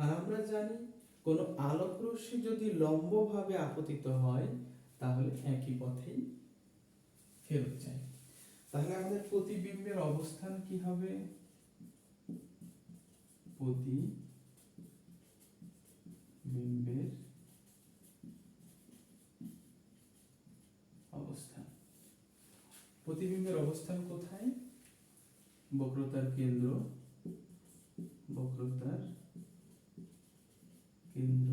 আর আমরা জানি কোনো আলোক রশ্মি যদি লম্বভাবে আপতিত হয় তাহলে একই পথেই ফেরত যায়। তাহলে আমাদের প্রতিবিম্বের অবস্থান কি হবে? প্রতিবিম্বের অবস্থান, প্রতিবিম্বের অবস্থান কোথায়? বক্রতার কেন্দ্র, বক্রতার কেন্দ্র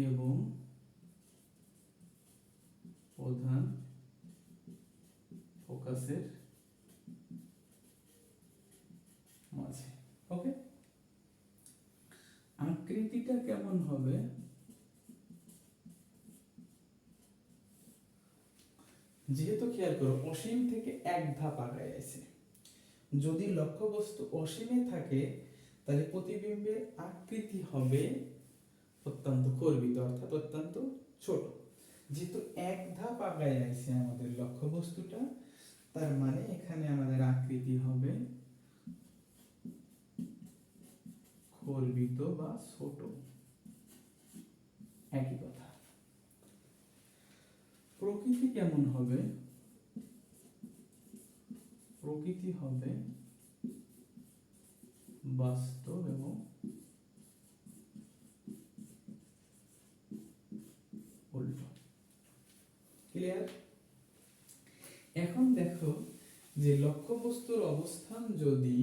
এবং প্রধান ফোকাসের মাঝে। ওকে, আকৃতিটা কেমন হবে? যেহেতু খেয়াল করো অসীম থেকে এক ধাপ আগায় আছে, যদি লক্ষ্যবস্তু অসীমে থাকে তাহলে প্রতিবিম্বের আকৃতি হবে অত্যন্ত কর্বিত, অর্থাৎ অত্যন্ত ছোট। যেহেতু এক ধাপ আগায় আছে আমাদের লক্ষ্যবস্তুটা, তার মানে এখানে আমাদের আকৃতি হবে কর্বিত বা ছোট। একই কথা। প্রকৃতি কেমন হবে? প্রকৃতি হবে বাস্তব এবং উল্টো। ক্লিয়ার? এখন দেখো যে লক্ষ্যবস্তুর অবস্থান যদি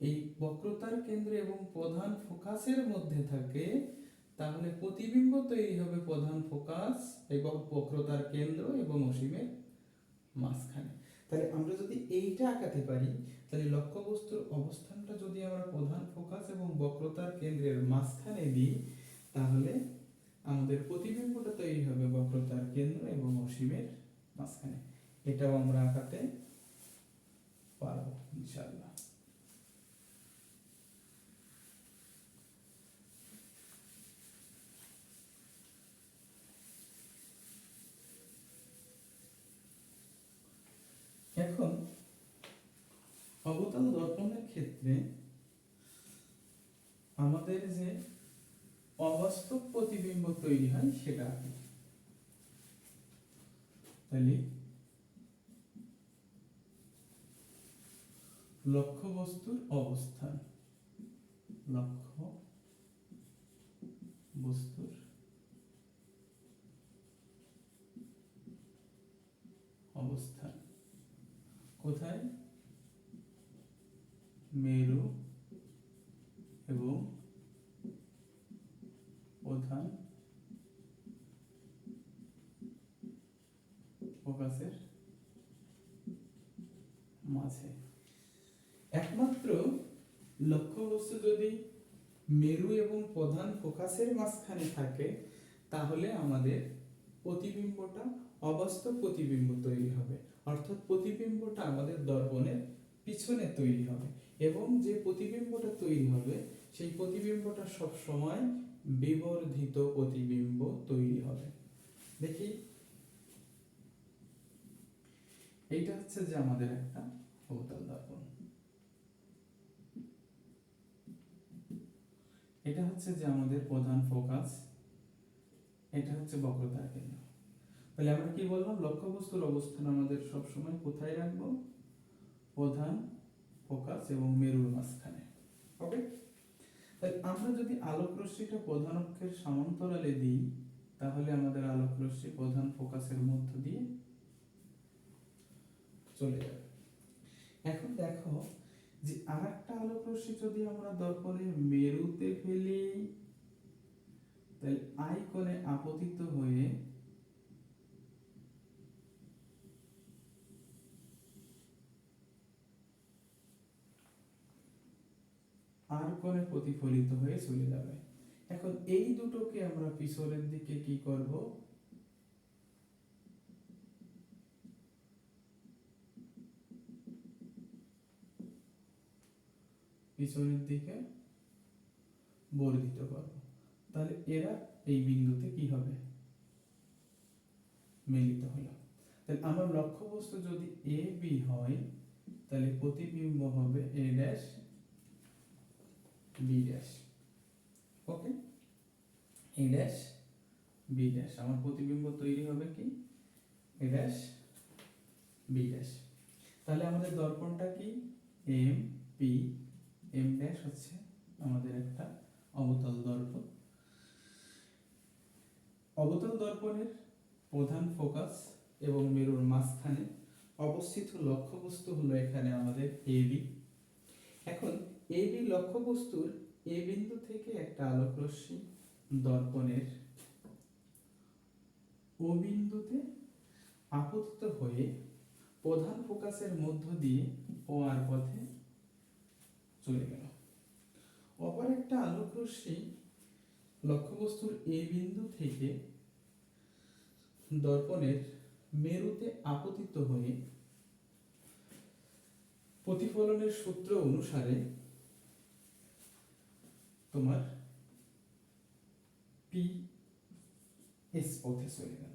এই বক্রতার কেন্দ্র এবং প্রধান ফোকাসের মধ্যে থাকে তাহলে প্রতিবিম্ব তৈরি হবে প্রধান ফোকাস এবং বক্রতার কেন্দ্র এবং অসীমের মাঝখানে। তাহলে আমরা যদি এইটা আঁকাতে পারি তাহলে লক্ষ্যবস্তুর অবস্থানটা যদি আমরা প্রধান ফোকাস এবং বক্রতার কেন্দ্রের মাঝখানে দিই তাহলে আমাদের প্রতিবিম্বটা তৈরি হবে বক্রতার কেন্দ্র এবং অসীমের মাঝখানে। এটাও আমরা আঁকাতে পারবো ইনশাআল্লাহ। এখন অবতল দর্পণের ক্ষেত্রে আমাদের যে অবাস্তব প্রতিবিম্ব তৈরি হয় সেটা কি? তাহলে লক্ষ্য বস্তুর অবস্থান, লক্ষ্য বস্তুর অবস্থান কোথায়? মেরু এবং প্রধান ফোকাসের মাঝে। একমাত্র লক্ষ্যবস্তু যদি মেরু এবং প্রধান ফোকাসের মাঝখানে থাকে তাহলে আমাদের প্রতিবিম্বটা অবাস্তব প্রতিবিম্ব তৈরি হবে, অর্থাৎ প্রতিবিম্বটা আমাদের দর্পণের পিছনে তৈরি হবে এবং যে প্রতিবিম্বটা তৈরি হবে সেই প্রতিবিম্বটা সব সময় বিবর্ধিত প্রতিবিম্ব তৈরি হবে। দেখি, এইটা হচ্ছে যে আমাদের একটা অবতল দর্পণ, এটা হচ্ছে যে আমাদের প্রধান ফোকাস, এটা হচ্ছে বক্রতার কেন্দ্র। তাহলে আমরা কি বললাম? লক্ষ্যবস্তুর অবস্থান আমাদের সব সময় কোথায় রাখবো? প্রধান ফোকাস এবং মেরুর মাঝখানে। ওকে, তাহলে আমরা যদি আলোক রশ্মিটা প্রধান অক্ষের সমান্তরালে দিই তাহলে আমাদের আলোক রশ্মি প্রধান ফোকাসের মধ্য দিয়ে চলে যাবে। এখন দেখো যে আরেকটা আলোক রশ্মি যদি আমরা দর্পণের মেরুতে ফেলি তাহলে আই কোণে আপতিত হয়ে আর কোণে প্রতিফলিত হয়ে চলে যাবে। এখন এই দুটোকে আমরা পিছনের দিকে কি করব? পিছনের দিকে বর্ধিত করব। তাহলে এরা এই বিন্দুতে কি হবে? মিলিত হলো। তাহলে আমার লক্ষ্যবস্তু যদি এ বি হয় তাহলে প্রতিবিম্ব হবে a dash B dash. Okay, a dash B dash আমার প্রতিবিম্ব তৈরি হবে কি? A dash B dash. তাহলে আমাদের দর্পণটা কি? এম পি এম ড্যাশ হচ্ছে আমাদের একটা অবতল দর্পণ। অবতল দর্পণের প্রধান ফোকাস এবং মেরুর মাঝখানে অবস্থিত লক্ষ্যবস্তু হলো এখানে আমাদের এবি। এখন এবি লক্ষ্যবস্তুর এ বিন্দু থেকে একটা আলোক রশ্মি দর্পণের ও বিন্দুতে আপতিত হয়ে প্রধান ফোকাসের মধ্য দিয়ে ও আর পথে চলে গেল। অপর একটা আলোক রশ্মি লক্ষ্যবস্তুর এ বিন্দু থেকে দর্পণের মেরুতে আপতিত হয়ে প্রতিফলনের সূত্র অনুসারে তোমার পি এস পথে চলে গেল।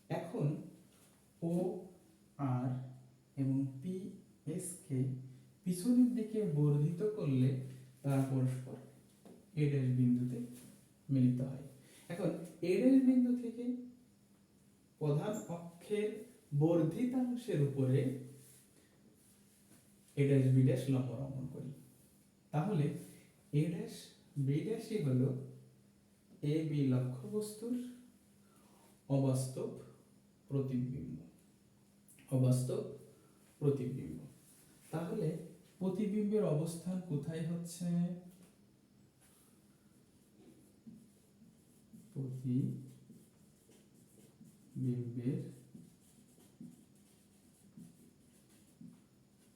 এখন ও আর এবং পি এস কে পিছনের দিকে বর্ধিত করলে তারা পরস্পর এ ড্যাশ বিন্দুতে মিলিত হয়। এখন এ ড্যাশ বিন্দু থেকে প্রধান অক্ষের বর্ধিতাংশের উপরে এ ড্যাশ বি ড্যাশ লম্ব অঙ্কন করি, তাহলে এ ড্যাশ বি ড্যাশই হলো এ বি লক্ষ্যবস্তুর অবাস্তব প্রতিবিম্ব, অবাস্তব প্রতিবিম্ব। তাহলে প্রতিবিম্বের অবস্থান কোথায় হচ্ছে? প্রতিবিম্বের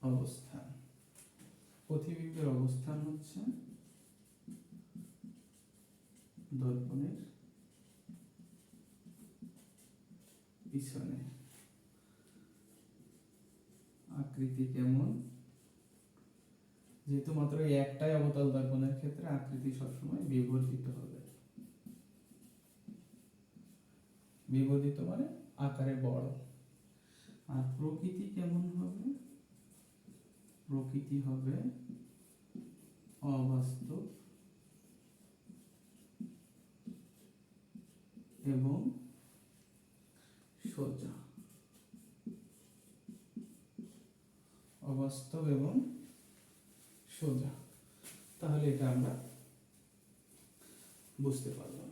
অবস্থান, প্রতিবিম্বের অবস্থান হচ্ছে দর্পণের পিছনে। আকৃতি কেমন? যেহেতু মাত্র একটাই অবতল দর্পণের ক্ষেত্রে আকৃতি সবসময় বিবর্ধিত হবে। বিবর্ধিত মানে আকারে বড়। আর প্রকৃতি কেমন হবে? প্রকৃতি হবে অবাস্তব এবং সোজা। অবাস্তব এবং সোজা। তাহলে এটা আমরা বুঝতে পারলাম।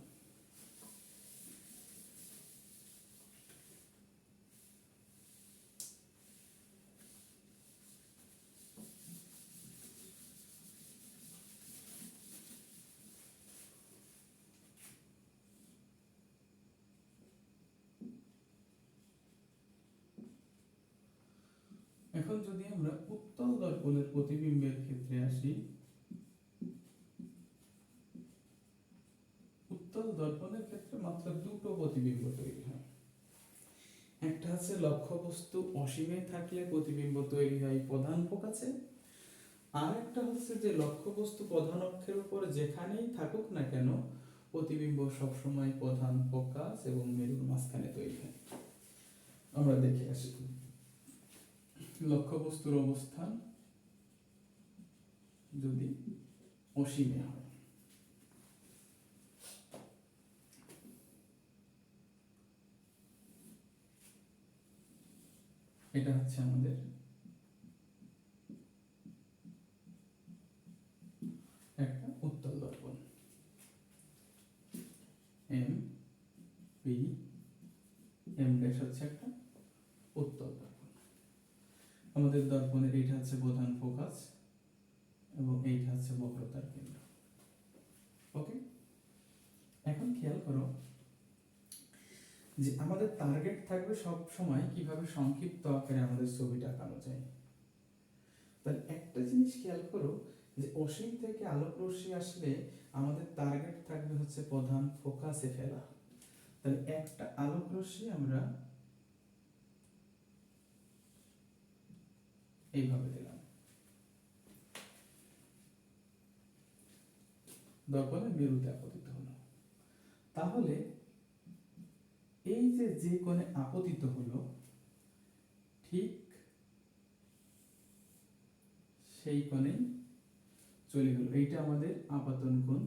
এখন যদি আমরা উত্তল দর্পণের প্রতিবিম্বের ক্ষেত্রে আসি, উত্তল দর্পণের ক্ষেত্রে মাত্র দুটো প্রতিবিম্ব তৈরি হয়। একটা হচ্ছে লক্ষ্যবস্তু অসীমে থাকলে প্রতিবিম্ব তৈরি হয় প্রধান ফোকাসে, আর একটা হচ্ছে যে লক্ষ্যবস্তু প্রধান অক্ষের উপর যেখানেই থাকুক না কেন প্রতিবিম্ব সবসময় প্রধান ফোকাস এবং মেরুর মাঝখানে তৈরি হয়। আমরা দেখে আসি লক্ষ্যবস্তুর অবস্থান যদি অসীমে হয়, এটা হচ্ছে আমাদের একটা উত্তল দর্পণ। এম পি এম ড্যাশ হচ্ছে একটা উত্তল দর্পণ। আমাদের দর্পণের এইটা হচ্ছে প্রধান ফোকাস এবং এইটা হচ্ছে বক্রতার কেন্দ্র। ওকে, এখন খেয়াল করো যে আমাদের টার্গেট থাকবে সব সময় কিভাবে সংক্ষিপ্ত আকারে আমাদের ছবিটা আঁকানো যায়। তাহলে একটা জিনিস খেয়াল করো যে অসীম থেকে আলোক রশ্মি আসলে আমাদের টার্গেট থাকবে হচ্ছে প্রধান ফোকাসে ফেলা। তাহলে একটা আলোক রশ্মি আমরা এইভাবে দিলাম, দর্পণের মেরুতে আপতিত হলো। তাহলে এই যে যে কোণে আপতিত হলো ঠিক সেই কোণেই চলে গেল। এইটা আমাদের আপাতন কোণ,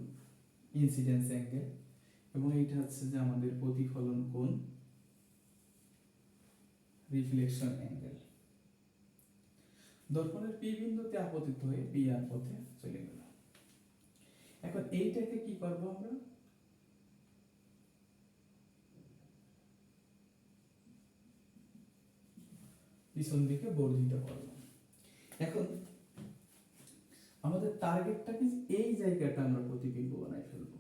ইনসিডেন্স অ্যাঙ্গেল, এবং এইটা হচ্ছে যে আমাদের প্রতিফলন কোণ, রিফ্লেকশন অ্যাঙ্গেল। দর্পণের পি বিন্দুতে আপতিত হয়ে পি আর পথে চলে গেল। এখন এইটাকে কি করব আমরা? পিছন দিকে বর্ধিত করব। এখন আমাদের টার্গেটটা কি এই জায়গাটা আমরা প্রতিবিম্ব বানাই ফেলব।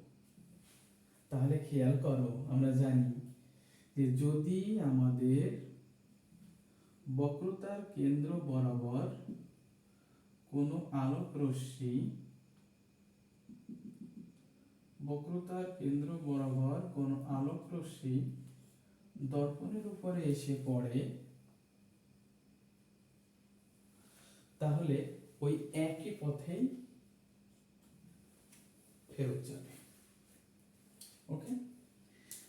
তাহলে খেয়াল করো, আমরা জানি যে যদি আমাদের বক্রতার কেন্দ্র বরাবর কোনো আলোক রশ্মি দর্পণের উপরে এসে পড়ে, তাহলে ওই একই পথেই ফেরত যাবে। ওকে,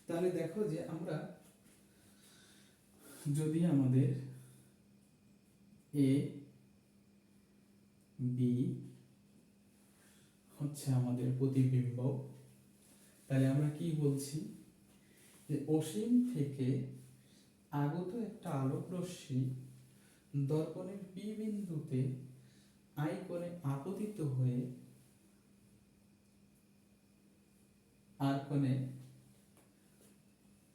তাহলে দেখো যে আমরা যদি আমাদের এ বি হচ্ছে আমাদের প্রতিবিম্ব, তাহলে আমরা কি বলছি যে অসীম থেকে আগত একটা আলোক রশ্মি দর্পণের পি বিন্দুতে আই কোণে আপতিত হয়ে আর কোণে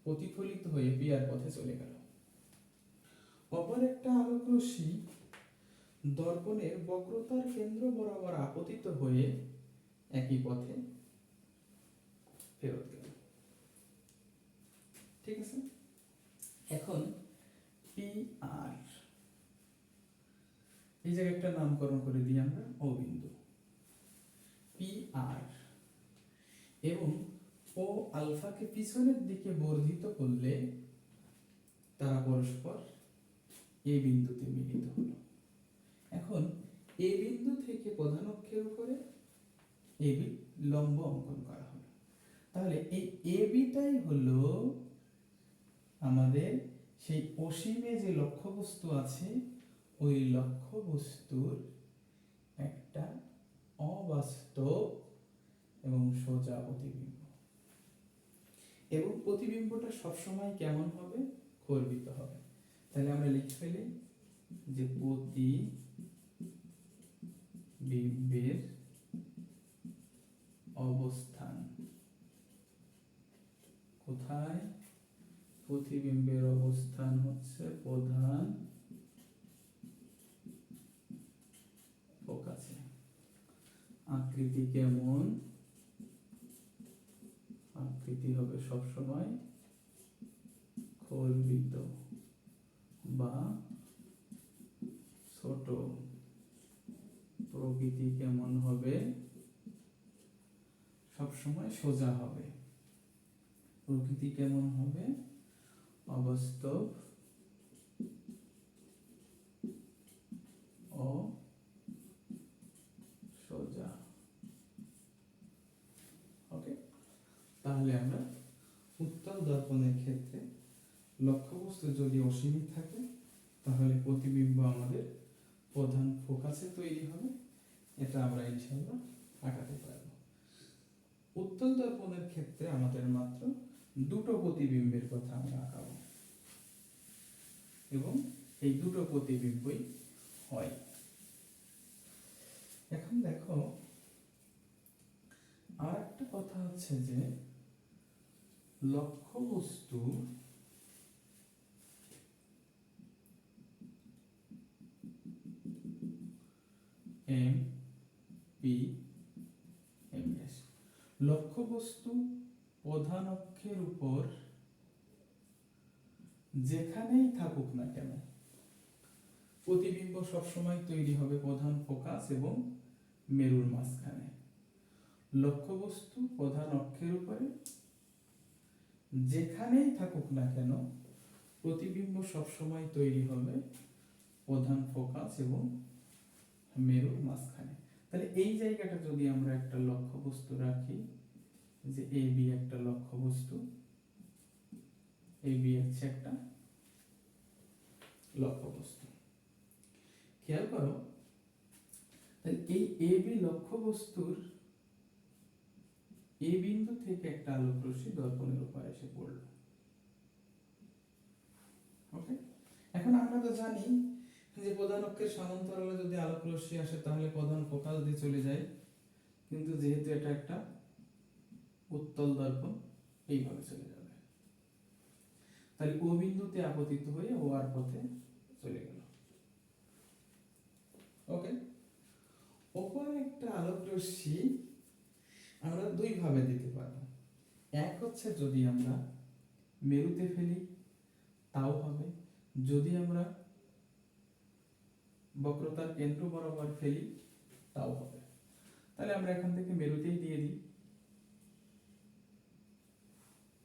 প্রতিফলিত হয়ে পি আর পথে চলে গেল। অপর একটা আলোক রশ্মি দর্পণের বক্রতার কেন্দ্র বরাবর আপতিত হয়ে একই পথে ফেরত গেল। ঠিক আছে, এখন পি আর এই জায়গায় একটা নামকরণ করে দিই আমরা ও বিন্দু। পি আর এবং ও আলফাকে পিছনের দিকে বর্ধিত করলে তারা পরস্পর এ বিন্দুতে মিলিত হলো। এখন এ বিন্দু থেকে প্রধান অক্ষের উপরে এ বি লম্ব অঙ্কন করা হলো। তাহলে এই এ বিটাই হলো আমাদের সেই অসীমে যে লক্ষ্যবস্তু আছে ওই লক্ষ্যবস্তুর একটা অবাস্তব এবং সোজা প্রতিবিম্ব, এবং প্রতিবিম্বটা সবসময় কেমন হবে? কর্বিত হবে। তাহলে আমরা লিখে ফেলি যে প্রতিবিম্বের অবস্থান কোথায়? প্রতিবিম্বের অবস্থান হচ্ছে প্রধান ফোকাসে। আকৃতি কেমন? আকৃতি হবে সবসময় কর্বিত বা ছোট। প্রকৃতি কেমন হবে? সবসময় সোজা হবে। প্রকৃতি কেমন হবে? অবাস্তব ও সোজা। ওকে, তাহলে আমরা উত্তল দর্পণের ক্ষেত্রে লক্ষ্যবস্তু যদি অসীম থাকে তাহলে প্রতিবিম্ব আমাদের প্রধান ফোকাসে তৈরি হবে। এটা আমরা ইনশাআল্লাহ আঁকাতে পারবো। উত্তল দর্পণের ক্ষেত্রে আমাদের মাত্র দুটো প্রতিবিম্বের কথা আমরা আঁকাবো, এবং এই দুটো প্রতিবিম্বই হয়। এখন দেখো, আর একটা কথা হচ্ছে যে লক্ষ্যবস্তু এম পি এম এস, লক্ষ্যবস্তু প্রধান অক্ষের উপর যেখানেই থাকুক না কেন প্রতিবিম্ব সবসময় তৈরি হবে প্রধান ফোকাস এবং মেরুর মাঝখানে। লক্ষ্যবস্তু প্রধান অক্ষের উপরে যেখানেই থাকুক না কেন প্রতিবিম্ব সবসময় তৈরি হবে প্রধান ফোকাস এবং মেরুর মাঝখানে। তাহলে এই জায়গাটা যদি আমরা একটা লক্ষ্যবস্তু রাখি, যে এ বি একটা লক্ষ্যবস্তু, এ বি হচ্ছে একটা লক্ষ্যবস্তু। খেয়াল করো, তাহলে এই এ বি লক্ষ্যবস্তুর এ বিন্দু থেকে একটা আলোক রশ্মি দর্পণের উপর এসে পড়ল। ওকে, এখন আমরা তো জানি যে প্রধান অক্ষের সমান্তরালে যদি আলোক রশ্মি আসে তাহলে প্রধান ফোকাস দিয়ে চলে যায়, কিন্তু যেহেতু এটা একটা উত্তল দর্পণ এইভাবে চলে যাবে, তাহলে ও বিন্দুতে আপতিত হয়ে ও আর পথে চলে গেল। ওকে, ওপরে একটা আলোক রশ্মি আমরা দুই ভাবে দিতে পারবো। এক হচ্ছে যদি আমরা মেরুতে ফেলি তাও হবে, যদি আমরা বক্রতার কেন্দ্র বরাবর ফেলি তাও হবে। তাহলে আমরা এখান থেকে মেরুতেই দিয়ে দিই,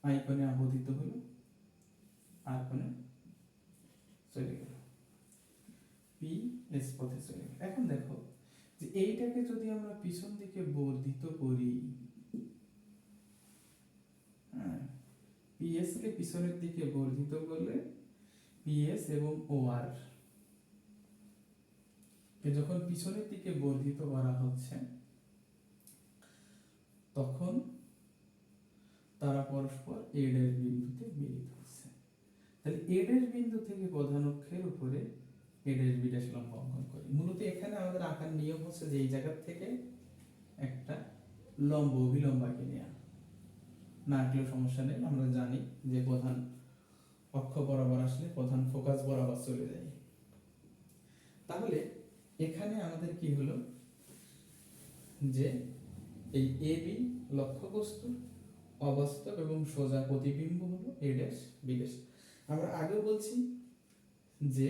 আইকনে আপতিত হলো, আর কোণে চলে গেল, পি এস পথে চলে গেল। এখন দেখো যে এইটাকে যদি আমরা পিছন দিকে বর্ধিত করি, পিএস কে পিছনের দিকে বর্ধিত করলে পিএস এবং ওআর যখন পিছনের দিকে বর্ধিত করা হচ্ছে তখন তারা পরস্পর এ ড্যাশ বিন্দুতে মিলিত হচ্ছে। তাহলে এ ড্যাশ বিন্দু থেকে প্রধান অক্ষের উপরে এ ড্যাশ বি ড্যাশ লম্ব অঙ্কন করি। মূলত এখানে আমাদের আঁকার নিয়ম হচ্ছে যে এই জায়গা থেকে একটা লম্ব অভিলম্ব আঁকে নেওয়া, না আঁকলেও সমস্যা নেই। আমরা জানি যে প্রধান অক্ষ বরাবর আসলে প্রধান ফোকাস বরাবর চলে যায়। তাহলে এখানে আমাদের কি হলো যে এই এ বি লক্ষ্যবস্তুর অবাস্তব এবং সোজা প্রতিবিম্ব হলো এ ড্যাশ বি ড্যাশ। আমরা আগেও বলছি যে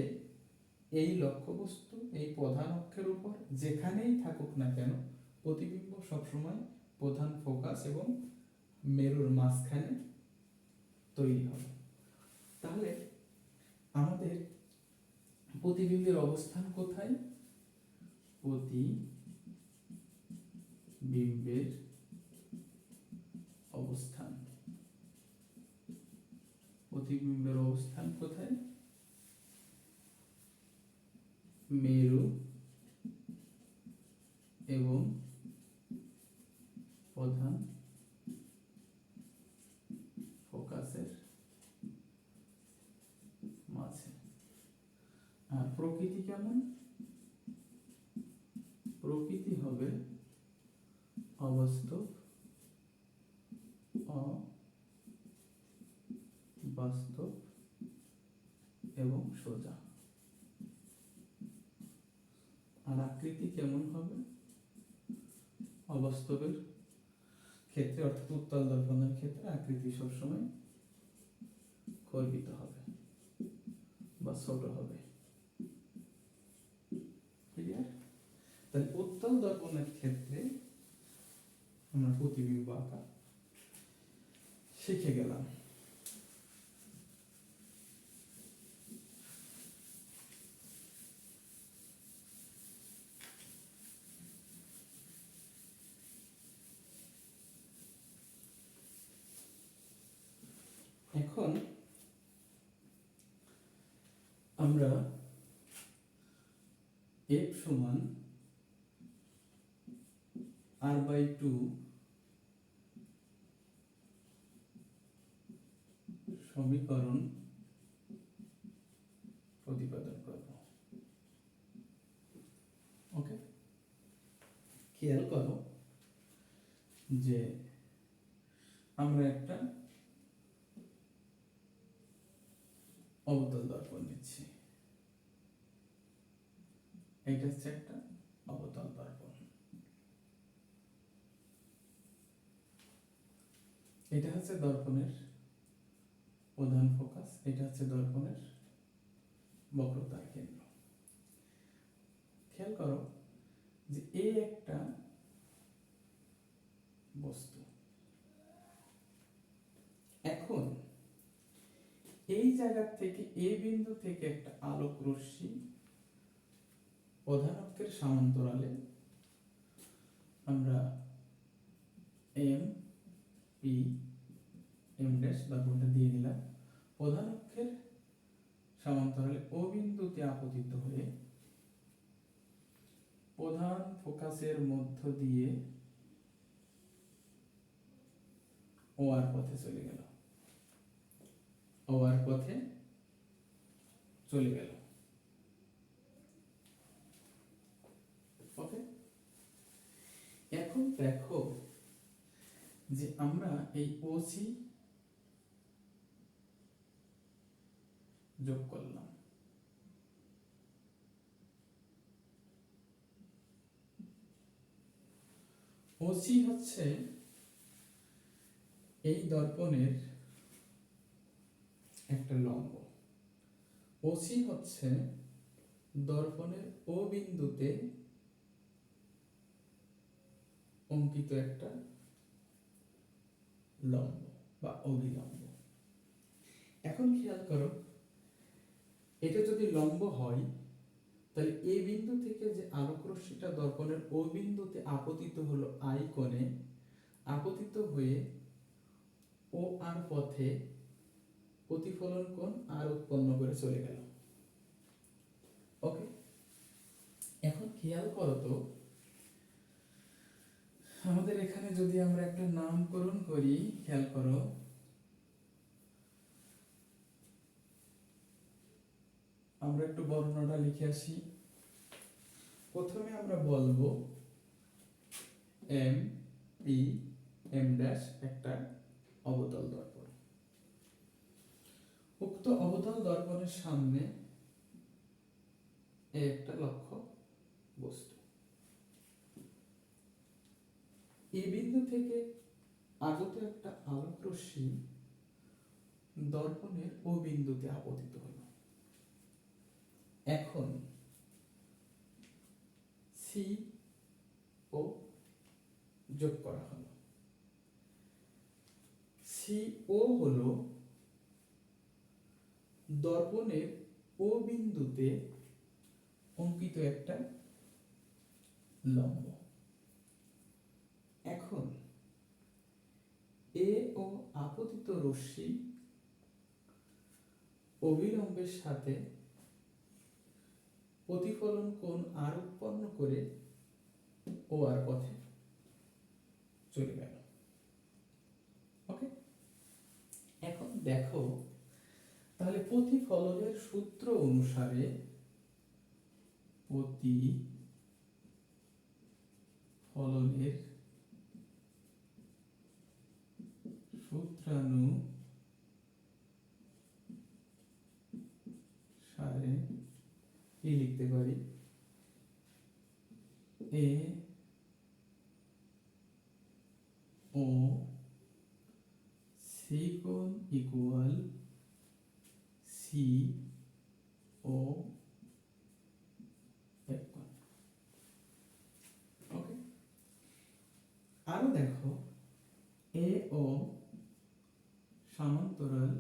এই লক্ষ্যবস্তু এই প্রধান অক্ষের উপর যেখানেই থাকুক না কেন প্রতিবিম্ব সবসময় প্রধান ফোকাস এবং মেরুর মাঝখানে তৈরি হবে। তাহলে আমাদের প্রতিবিম্বের অবস্থান কোথায়? প্রতিবিম্বের অবস্থান প্রতিবিম্বের অবস্থান কোথায়? মেরু এবং প্রধান ফোকাসের মাঝে। আর প্রকৃতি কেমন? প্রকৃতি হবে অবাস্তব, অবাস্তব এবং সোজা। আর আকৃতি কেমন হবে? অবাস্তবের ক্ষেত্রে অর্থাৎ উত্তল দর্পণের ক্ষেত্রে আকৃতি সবসময় কর্বিত হবে বা ছোট হবে। ক্লিয়ার? তাহলে উত্তল দর্পণের ক্ষেত্রে আমরা প্রতিবিম্ব আঁকা শিখে গেলাম। এখন আমরা f সমান r/2 সমীকরণ প্রতিপাদন করব। ওকে, খেয়াল করো যে আমরা একটা অবতল দর্পণ নিচ্ছি। এটা হচ্ছে একটা অবতল দর্পণ। এটা হচ্ছে দর্পণের প্রধান ফোকাস, এটা হচ্ছে দর্পণের বক্রতার কেন্দ্র। খেয়াল করো যে এই একটা বস্তু। এখন এই জায়গা থেকে এ বিন্দু থেকে একটা আলোক রশ্মি প্রধান অক্ষের সমান্তরালে আমরা এম পি এম ড্যাশ দর্পণটা দিয়ে নিলাম। প্রধান অক্ষের সমান্তরালে ও বিন্দুতে আপতিত হয়ে প্রধান ফোকাসের মধ্য দিয়ে ও আর পথে চলে গেল। ও আর পথে চলে গেল। ওকে, এখন দেখো যে আমরা এই ওসি যোগ করলাম। ওসি হচ্ছে এই দর্পণের একটা লম্ব। ওসি হচ্ছে দর্পণের ও বিন্দুতে অঙ্কিত একটা লম্ব বা অভিলম্ব। এখন খেয়াল করো, এটা যদি লম্ব হয় তাহলে এ বিন্দু থেকে যে আলোক রশ্মিটা দর্পণের ও বিন্দুতে আপতিত হলো আই কোণে, আপতিত হয়ে ও আর পথে প্রতিফলন কোণ আর উৎপন্ন করে চলে গেল। ওকে, এখন খেয়াল করো তো আমাদের এখানে যদি আমরা একটা নামকরণ করি, খেয়াল করো আমরা একটু বর্ণনাটা লিখে আসি। প্রথমে আমরা বলবো এম পি এম ড্যাশ একটা অবতল দর্পণ। উক্ত অবতল দর্পণের সামনে একটা লক্ষ্য বস্তু। এই বিন্দু থেকে আগত একটা আলোক রশ্মি দর্পণের ও বিন্দুতে আপতিত হলো। এখন সি ও যোগ করা হলো। সি ও হলো দর্পণের ও বিন্দুতে অঙ্কিত একটা লম্ব। এখন এ ও আপতিত রশ্মি অবিলম্বের সাথে প্রতিফলন কোণ আর উৎপন্ন করে ও আর পথে চলে গেল। ওকে, এখন দেখো তাহলে প্রতিফলনের সূত্র অনুসারে প্রতিফলনের সূত্রানুসারে কি লিখতে পারি, এ ও সি কোণ ইকুয়াল সি ও এফ কোণ। ওকে, আরো দেখো এ ও সমান্তরাল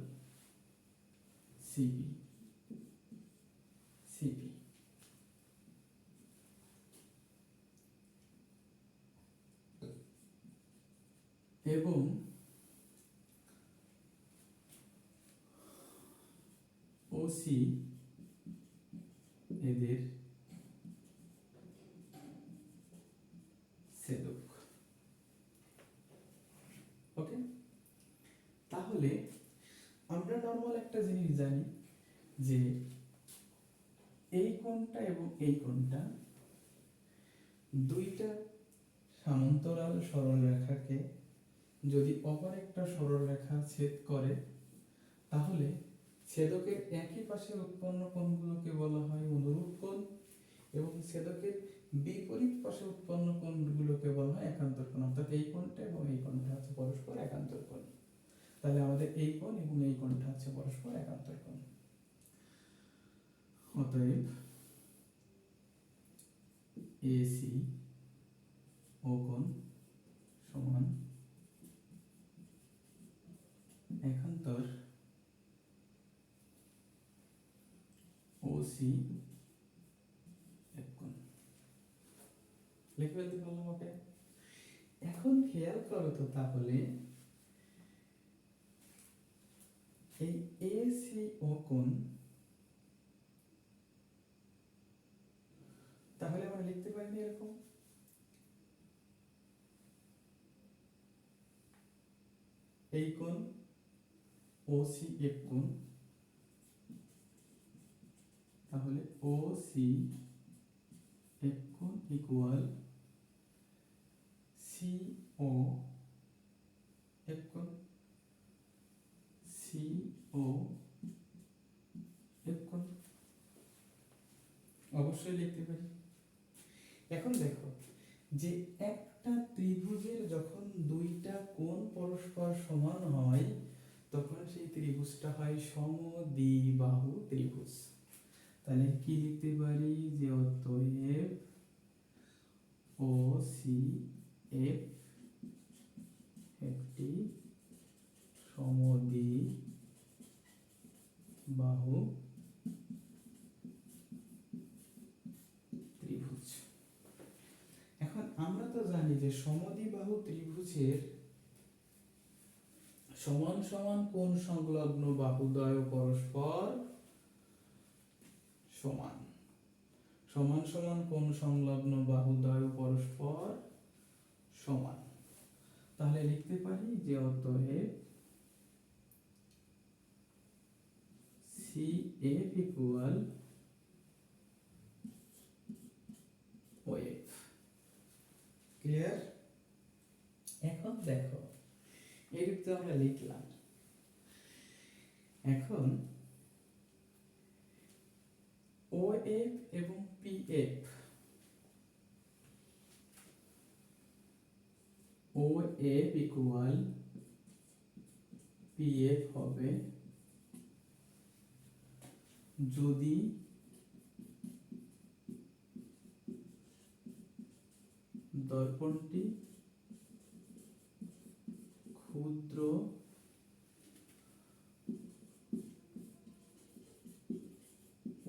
সিপি সিপি এবং ওসি এদের ছেদক। ওকে, তাহলে আমরা নরমাল একটা জিনিস জানি যে এই কোণটা এবং এই কোণটা দুইটা সমান্তরাল সরলরেখাকে যদি অপর একটা সরলরেখা ছেদ করে তাহলে ছেদকের একই পাশে উৎপন্ন কোণগুলোকে বলা হয় অনুরূপ কোণ এবং ছেদকের বিপরীত পাশে উৎপন্ন কোণগুলোকে বলা হয় একান্তর কোণ। অর্থাৎ এই কোণটা এবং এই কোণটা হচ্ছে পরস্পর একান্তর কোণ। তাহলে আমাদের এই কোণ এবং এই কোণটা হচ্ছে পরস্পর একান্তর কোণ। অতএব এসি ও কোণ সমান একান্তর ওসি এফ কোণ। লিখে ফেলতে পারলাম। ওকে, এখন খেয়াল করো তো তাহলে এই এসি ও কোণ তাহলে আমরা লিখতে পারি না এরকম, এই কোণ ওসি এফ কোণ, তাহলে ওসি এফ কোণ ইকুয়াল সি ও এফ কোণ, সি ও এফ কোণ অবশ্যই লিখতে পারি। এখন দেখো যে একটা ত্রিভুজের যখন দুইটা কোণ পরস্পর সমান হয় তখন সেই ত্রিভুজটা হয় সমদ্বিবাহু ত্রিভুজ। তাহলে কি লিখতে পারি যে অতএব ও সি এফ একটি সমদ্বিবাহু ত্রিভুজ। এখন আমরা তো জানি যে সমদ্বিবাহু ত্রিভুজের সমান সমান কোণ সংলগ্ন বাহুদ্বয় পরস্পর সমান, সমান সমান কোণ সংলগ্ন বাহুদ্বয় পরস্পর সমান। তাহলে লিখতে পারি যে অতএব সি এফ ইকুয়াল ও এফ। ক্লিয়ার? এখন দেখো এরূপ তো আমরা লিখলাম। এখন ও এফ এবং পি এফ, ও এফ ইকুয়াল পি এফ হবে যদি দর্পণটি ক্ষুদ্র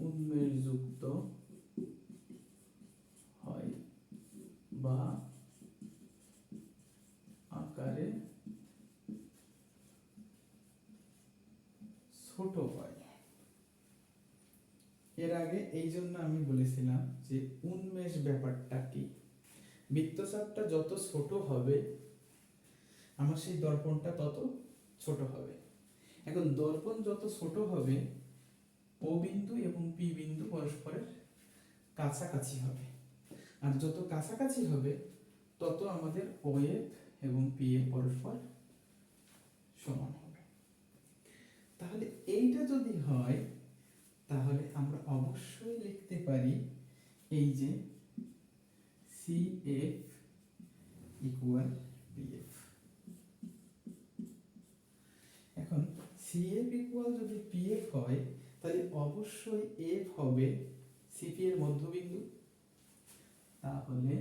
উন্মেষযুক্ত হয় বা আকারে ছোট হয়। এর আগে এই জন্য আমি বলেছিলাম যে উন্মেষ ব্যাপারটা কি। বৃত্তচাপটা যত ছোট হবে আমার সেই দর্পণটা তত ছোট হবে। এখন দর্পণ যত ছোট হবে ও বিন্দু এবং পি বিন্দু পরস্পরের কাছাকাছি হবে, আর যত কাছাকাছি হবে তত আমাদের ও এফ এবং পি এফ পরস্পর সমান হবে। তাহলে এইটা যদি হয় তাহলে আমরা অবশ্যই লিখতে পারি এই যে C F equal P F. এখন সি এফ ইকুয়াল যদি পি এফ হয় তাহলে অবশ্যই এফ হবে সিপি এর মধ্যবিন্দু, তাহলে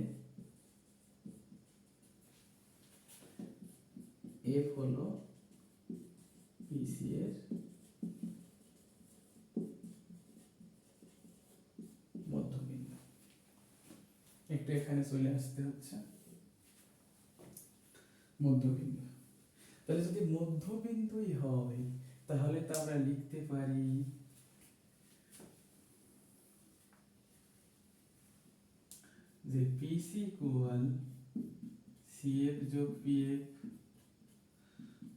এফ হলো পিসি এর মধ্যবিন্দু। একটু এখানে চলে আসতে হচ্ছে মধ্যবিন্দু। তাহলে যদি মধ্যবিন্দুই হয় তাহলে তো আমরা লিখতে পারি যে পিসি ইকুয়াল সিএফ যোগ পিএফ,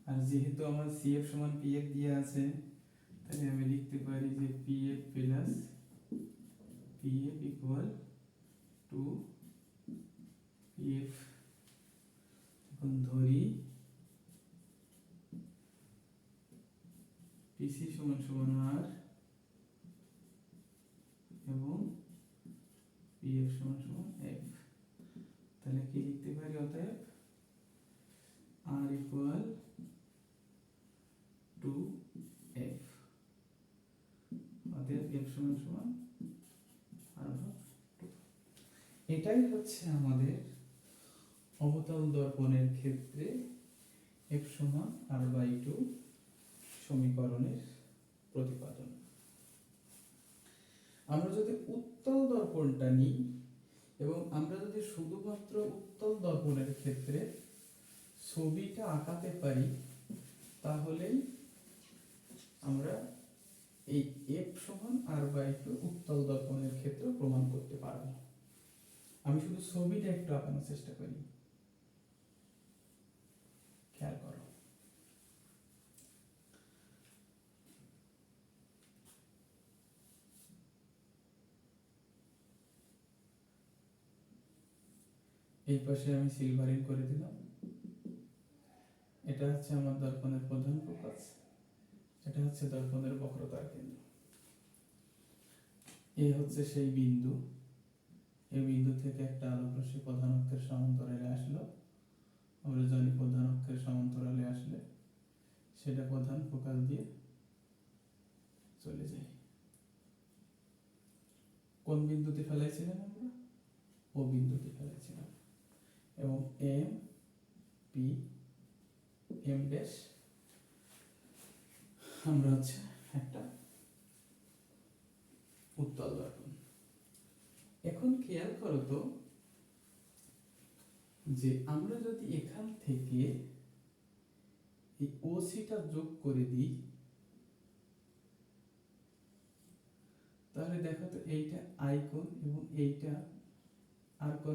আর যেহেতু আমার সিএফ সমান পিএফ দিয়ে আছে তাহলে আমি লিখতে পারি যে PF plus PF equal to PF. এখন ধরি পিসি সমান সমান আর এবং পিএফ সমান সমান এফ। তাহলে কি লিখতে পারি অতএব আর ইকুয়াল টু এফ, অতএব এফ সমান সমান আর ভাগ 2। এটাই হচ্ছে আমাদের অবতল দর্পণের ক্ষেত্রে এফ সমান আর বাই 2 সমীকরণের প্রতিপাদন। আমরা যদি উত্তল দর্পণটা নিই এবং আমরা যদি শুধুমাত্র উত্তল দর্পণের ক্ষেত্রে ছবিটা আঁকাতে পারি তাহলেই আমরা এই এফ সমান আর বাই 2 উত্তল দর্পণের ক্ষেত্রে প্রমাণ করতে পারবো। আমি শুধু ছবিটা একটু আঁকানোর চেষ্টা করি, খেয়াল করো। এই পাশে আমি সিলভারিং করে দিলাম। এটা হচ্ছে আমার দর্পণের প্রধান ফোকাস, এটা হচ্ছে দর্পণের বক্রতার কেন্দ্র। এই হচ্ছে সেই বিন্দু, এই বিন্দু থেকে একটা আলোক রশ্মি প্রধান অক্ষের সমান্তরালে আসলো। আমরা জানি প্রধান অক্ষের সমান্তরালে আসলে সেটা প্রধান ফোকাস দিয়ে চলে যায়। কোন বিন্দুতে ফেলাইছিলাম আমরা? ও বিন্দুতে ফেলাইছিলাম। এবং এম পি এম ড্যাশ আমরা হচ্ছে একটা উত্তল দর্পণ। এখন খেয়াল করো তো যে আমরা যদি এখান থেকে এই ওসিটা যোগ করে দিই তাহলে দেখো তো এইটা আই কোণ এবং এইটা আর কোণ